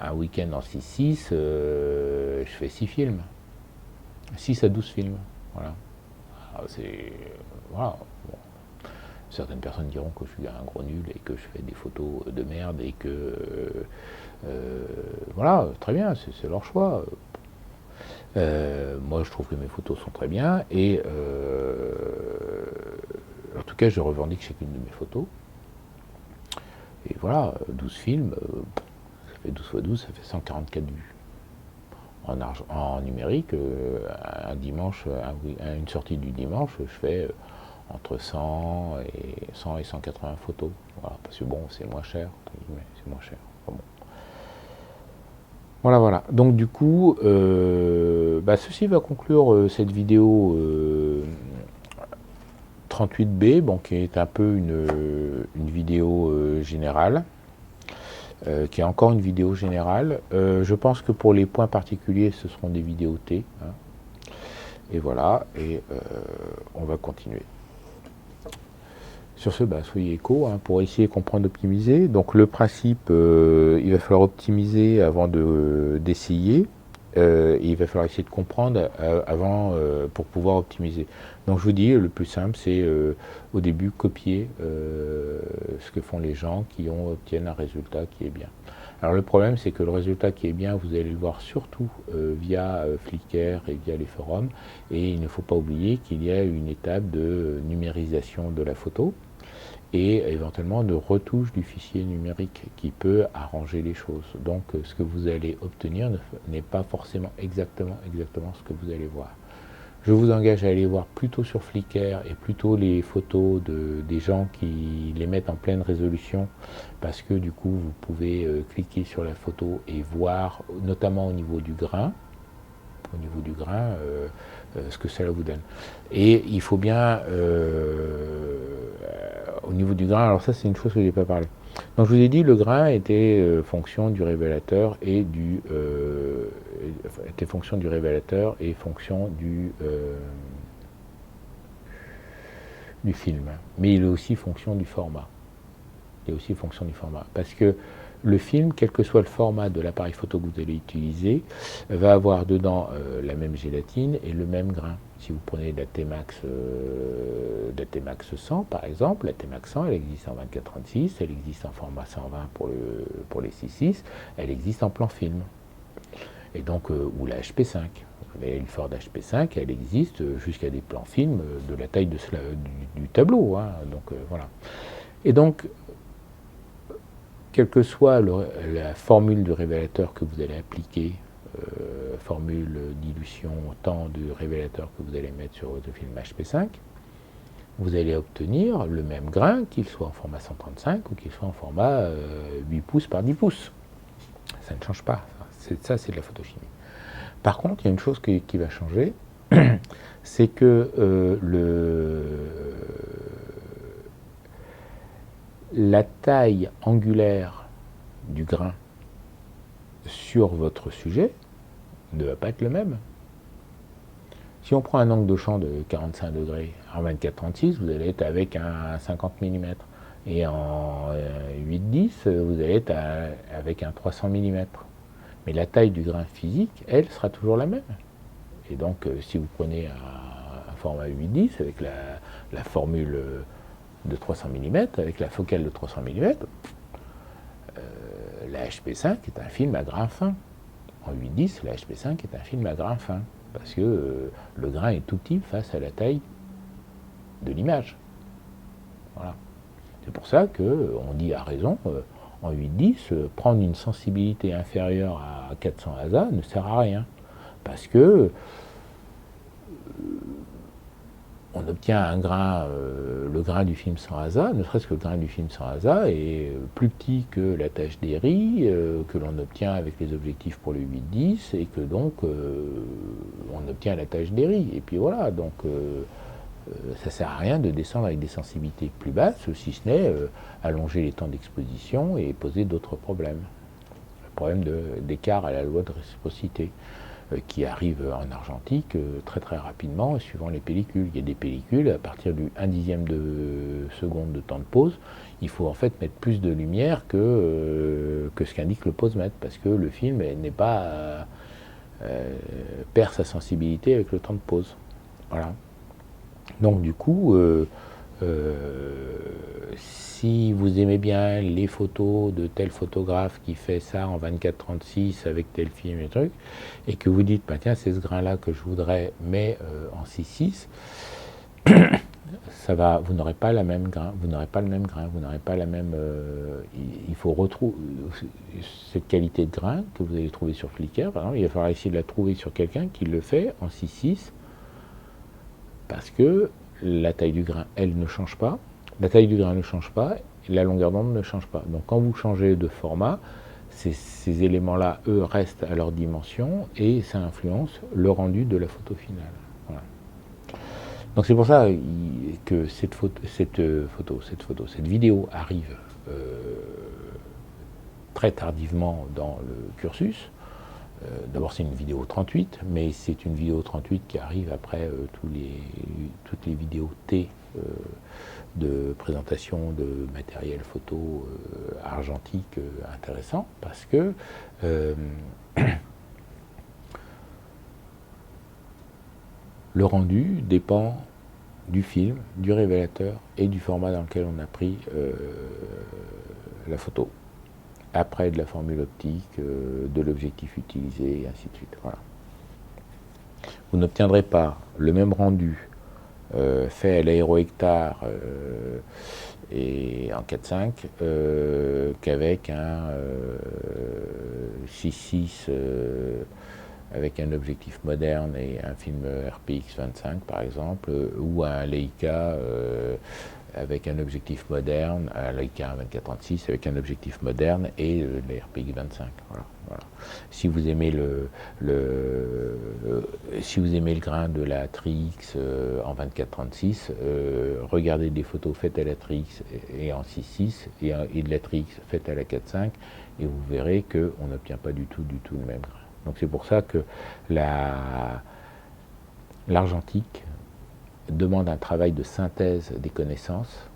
un week-end en 6-6, je fais 6 films, 6 à 12 films, voilà. C'est, voilà. Bon. Certaines personnes diront que je suis un gros nul et que je fais des photos de merde et que voilà, très bien, c'est leur choix. Moi, je trouve que mes photos sont très bien et en tout cas, je revendique chacune de mes photos. Et voilà, 12 films, ça fait 12 fois 12, ça fait 144 vues. En numérique, un dimanche, une sortie du dimanche, je fais entre 100 et 180 photos. Voilà, parce que bon, c'est moins cher, c'est moins cher. Enfin, bon. Voilà, voilà. Donc du coup, ceci va conclure cette vidéo 38B, bon, qui est un peu une vidéo générale, qui est encore une vidéo générale. Je pense que pour les points particuliers, ce seront des vidéos T. Hein. Et voilà, et on va continuer. Sur ce, soyez éco pour essayer de comprendre, optimiser. Donc le principe, il va falloir optimiser avant d'essayer. Il va falloir essayer de comprendre avant pour pouvoir optimiser. Donc je vous dis, le plus simple, c'est au début copier ce que font les gens qui obtiennent un résultat qui est bien. Alors le problème, c'est que le résultat qui est bien, vous allez le voir surtout via Flickr et via les forums. Et il ne faut pas oublier qu'il y a une étape de numérisation de la photo et éventuellement de retouche du fichier numérique qui peut arranger les choses. Donc ce que vous allez obtenir n'est pas forcément exactement ce que vous allez voir. Je vous engage à aller voir plutôt sur Flickr et plutôt les photos des gens qui les mettent en pleine résolution, parce que du coup vous pouvez cliquer sur la photo et voir, notamment au niveau du grain, ce que cela vous donne. Et il faut bien, au niveau du grain, alors ça c'est une chose que je n'ai pas parlé. Donc je vous ai dit, le grain était fonction du révélateur et fonction du film. Mais il est aussi fonction du format. Parce que le film, quel que soit le format de l'appareil photo que vous allez utiliser, va avoir dedans la même gélatine et le même grain. Si vous prenez la T-Max 100 par exemple, la T-Max 100 elle existe en 24-36, elle existe en format 120 pour les 6.6, elle existe en plan film. Et donc, ou la HP5. La Ilford HP5, elle existe jusqu'à des plans film de la taille du tableau. Hein. Donc voilà. Et donc, quelle que soit la formule de révélateur que vous allez appliquer, formule dilution, temps de révélateur que vous allez mettre sur votre film HP5, vous allez obtenir le même grain, qu'il soit en format 135 ou qu'il soit en format 8 pouces par 10 pouces. Ça ne change pas. Ça, c'est de la photochimie. Par contre, il y a une chose qui va changer, c'est que la taille angulaire du grain sur votre sujet ne va pas être le même. Si on prend un angle de champ de 45 degrés en 24-36, vous allez être avec un 50 mm. Et en 8-10, vous allez être avec un 300 mm. Mais la taille du grain physique, elle, sera toujours la même. Et donc, si vous prenez un format 8-10 avec la formule de 300 mm, avec la focale de 300 mm, la HP5 est un film à grain fin. En 8-10, la HP5 est un film à grain fin, parce que le grain est tout petit face à la taille de l'image. Voilà. C'est pour ça qu'on dit à raison, en 8-10, prendre une sensibilité inférieure à 400 ASA ne sert à rien, parce que on obtient un grain, le grain du film sans ASA, ne serait-ce que le grain du film sans ASA est plus petit que la tâche d'Airy, que l'on obtient avec les objectifs pour le 8-10, et que donc on obtient la tâche d'Airy. Et puis voilà, donc ça ne sert à rien de descendre avec des sensibilités plus basses, si ce n'est allonger les temps d'exposition et poser d'autres problèmes. Le problème d'écart à la loi de réciprocité. qui arrivent en argentique très très rapidement, suivant les pellicules. Il y a des pellicules, à partir du 1/10 de seconde de temps de pause, il faut en fait mettre plus de lumière que ce qu'indique le posemètre, parce que le film n'est pas perd sa sensibilité avec le temps de pause. Voilà. Donc du coup, si vous aimez bien les photos de tel photographe qui fait ça en 24-36 avec tel film et truc, et que vous dites, bah, tiens, c'est ce grain-là que je voudrais, mais en 6:6, ça va, vous n'aurez pas la même grain, vous n'aurez pas le même grain, vous n'aurez pas la même. Il faut retrouver cette qualité de grain que vous allez trouver sur Flickr, par exemple, il va falloir essayer de la trouver sur quelqu'un qui le fait en 6:6, parce que la taille du grain, elle ne change pas, la taille du grain ne change pas, et la longueur d'onde ne change pas. Donc quand vous changez de format, ces éléments-là, eux, restent à leur dimension, et ça influence le rendu de la photo finale. Voilà. Donc c'est pour ça que cette vidéo arrive très tardivement dans le cursus. D'abord c'est une vidéo 38, mais c'est une vidéo 38 qui arrive après toutes les vidéos T de présentation de matériel photo argentique intéressant, parce que le rendu dépend du film, du révélateur et du format dans lequel on a pris la photo. Après de la formule optique, de l'objectif utilisé, et ainsi de suite. Voilà. Vous n'obtiendrez pas le même rendu fait à l'aérohectare et en 4.5 qu'avec un 6.6 avec un objectif moderne et un film RPX 25 par exemple, ou un Leica avec un objectif moderne, un Leica 24-36 avec un objectif moderne et le RPX 25. Voilà, voilà. Si vous aimez si vous aimez le grain de la Trix en 24-36, regardez des photos faites à la Trix et en 6.6 et de la Trix faite à la 4.5 et vous verrez qu'on n'obtient pas du tout le même grain. Donc c'est pour ça que l'argentique demande un travail de synthèse des connaissances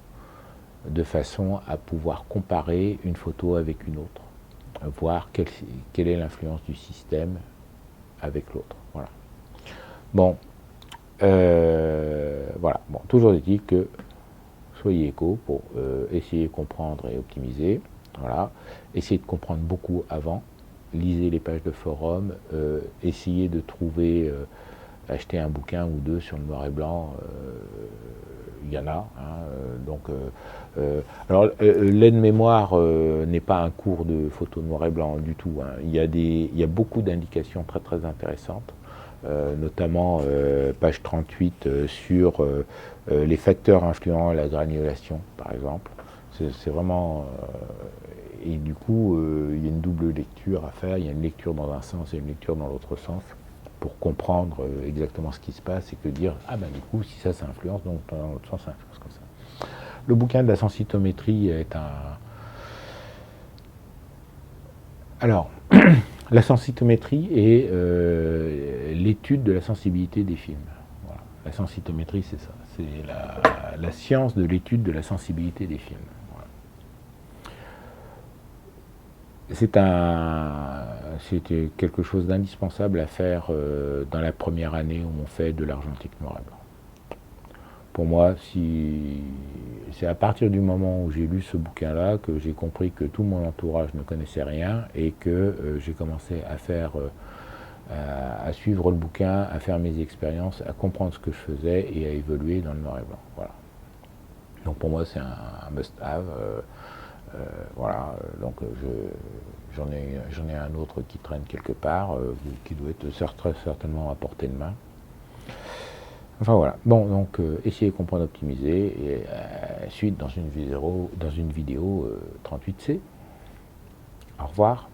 de façon à pouvoir comparer une photo avec une autre, voir quelle est l'influence du système avec l'autre. Voilà. Bon, voilà. Bon, toujours est-il que soyez éco pour essayer de comprendre et optimiser. Voilà. Essayez de comprendre beaucoup avant. Lisez les pages de forum. Essayez de trouver acheter un bouquin ou deux sur le noir et blanc, il y en a. Alors, l'aide-mémoire n'est pas un cours de photo noir et blanc du tout. Hein. Il y a beaucoup d'indications très très intéressantes, notamment page 38 sur les facteurs influents à la granulation, par exemple. C'est vraiment... et du coup, il y a une double lecture à faire. Il y a une lecture dans un sens et une lecture dans l'autre sens, pour comprendre exactement ce qui se passe et que dire, ah ben du coup, si ça influence, donc dans l'autre sens, ça influence comme ça. Le bouquin de la sensitométrie est un... Alors, la sensitométrie est l'étude de la sensibilité des films. Voilà. La sensitométrie, c'est ça. C'est la science de l'étude de la sensibilité des films. C'était quelque chose d'indispensable à faire dans la première année où on fait de l'argentique noir et blanc. Pour moi, c'est à partir du moment où j'ai lu ce bouquin-là que j'ai compris que tout mon entourage ne connaissait rien et que j'ai commencé à suivre le bouquin, à faire mes expériences, à comprendre ce que je faisais et à évoluer dans le noir et blanc. Voilà. Donc pour moi, c'est un must-have. Voilà, donc j'en ai un autre qui traîne quelque part, qui doit être très certainement à portée de main. Enfin voilà, bon, donc essayez de comprendre, optimiser, et suite dans une vidéo 38C. Au revoir.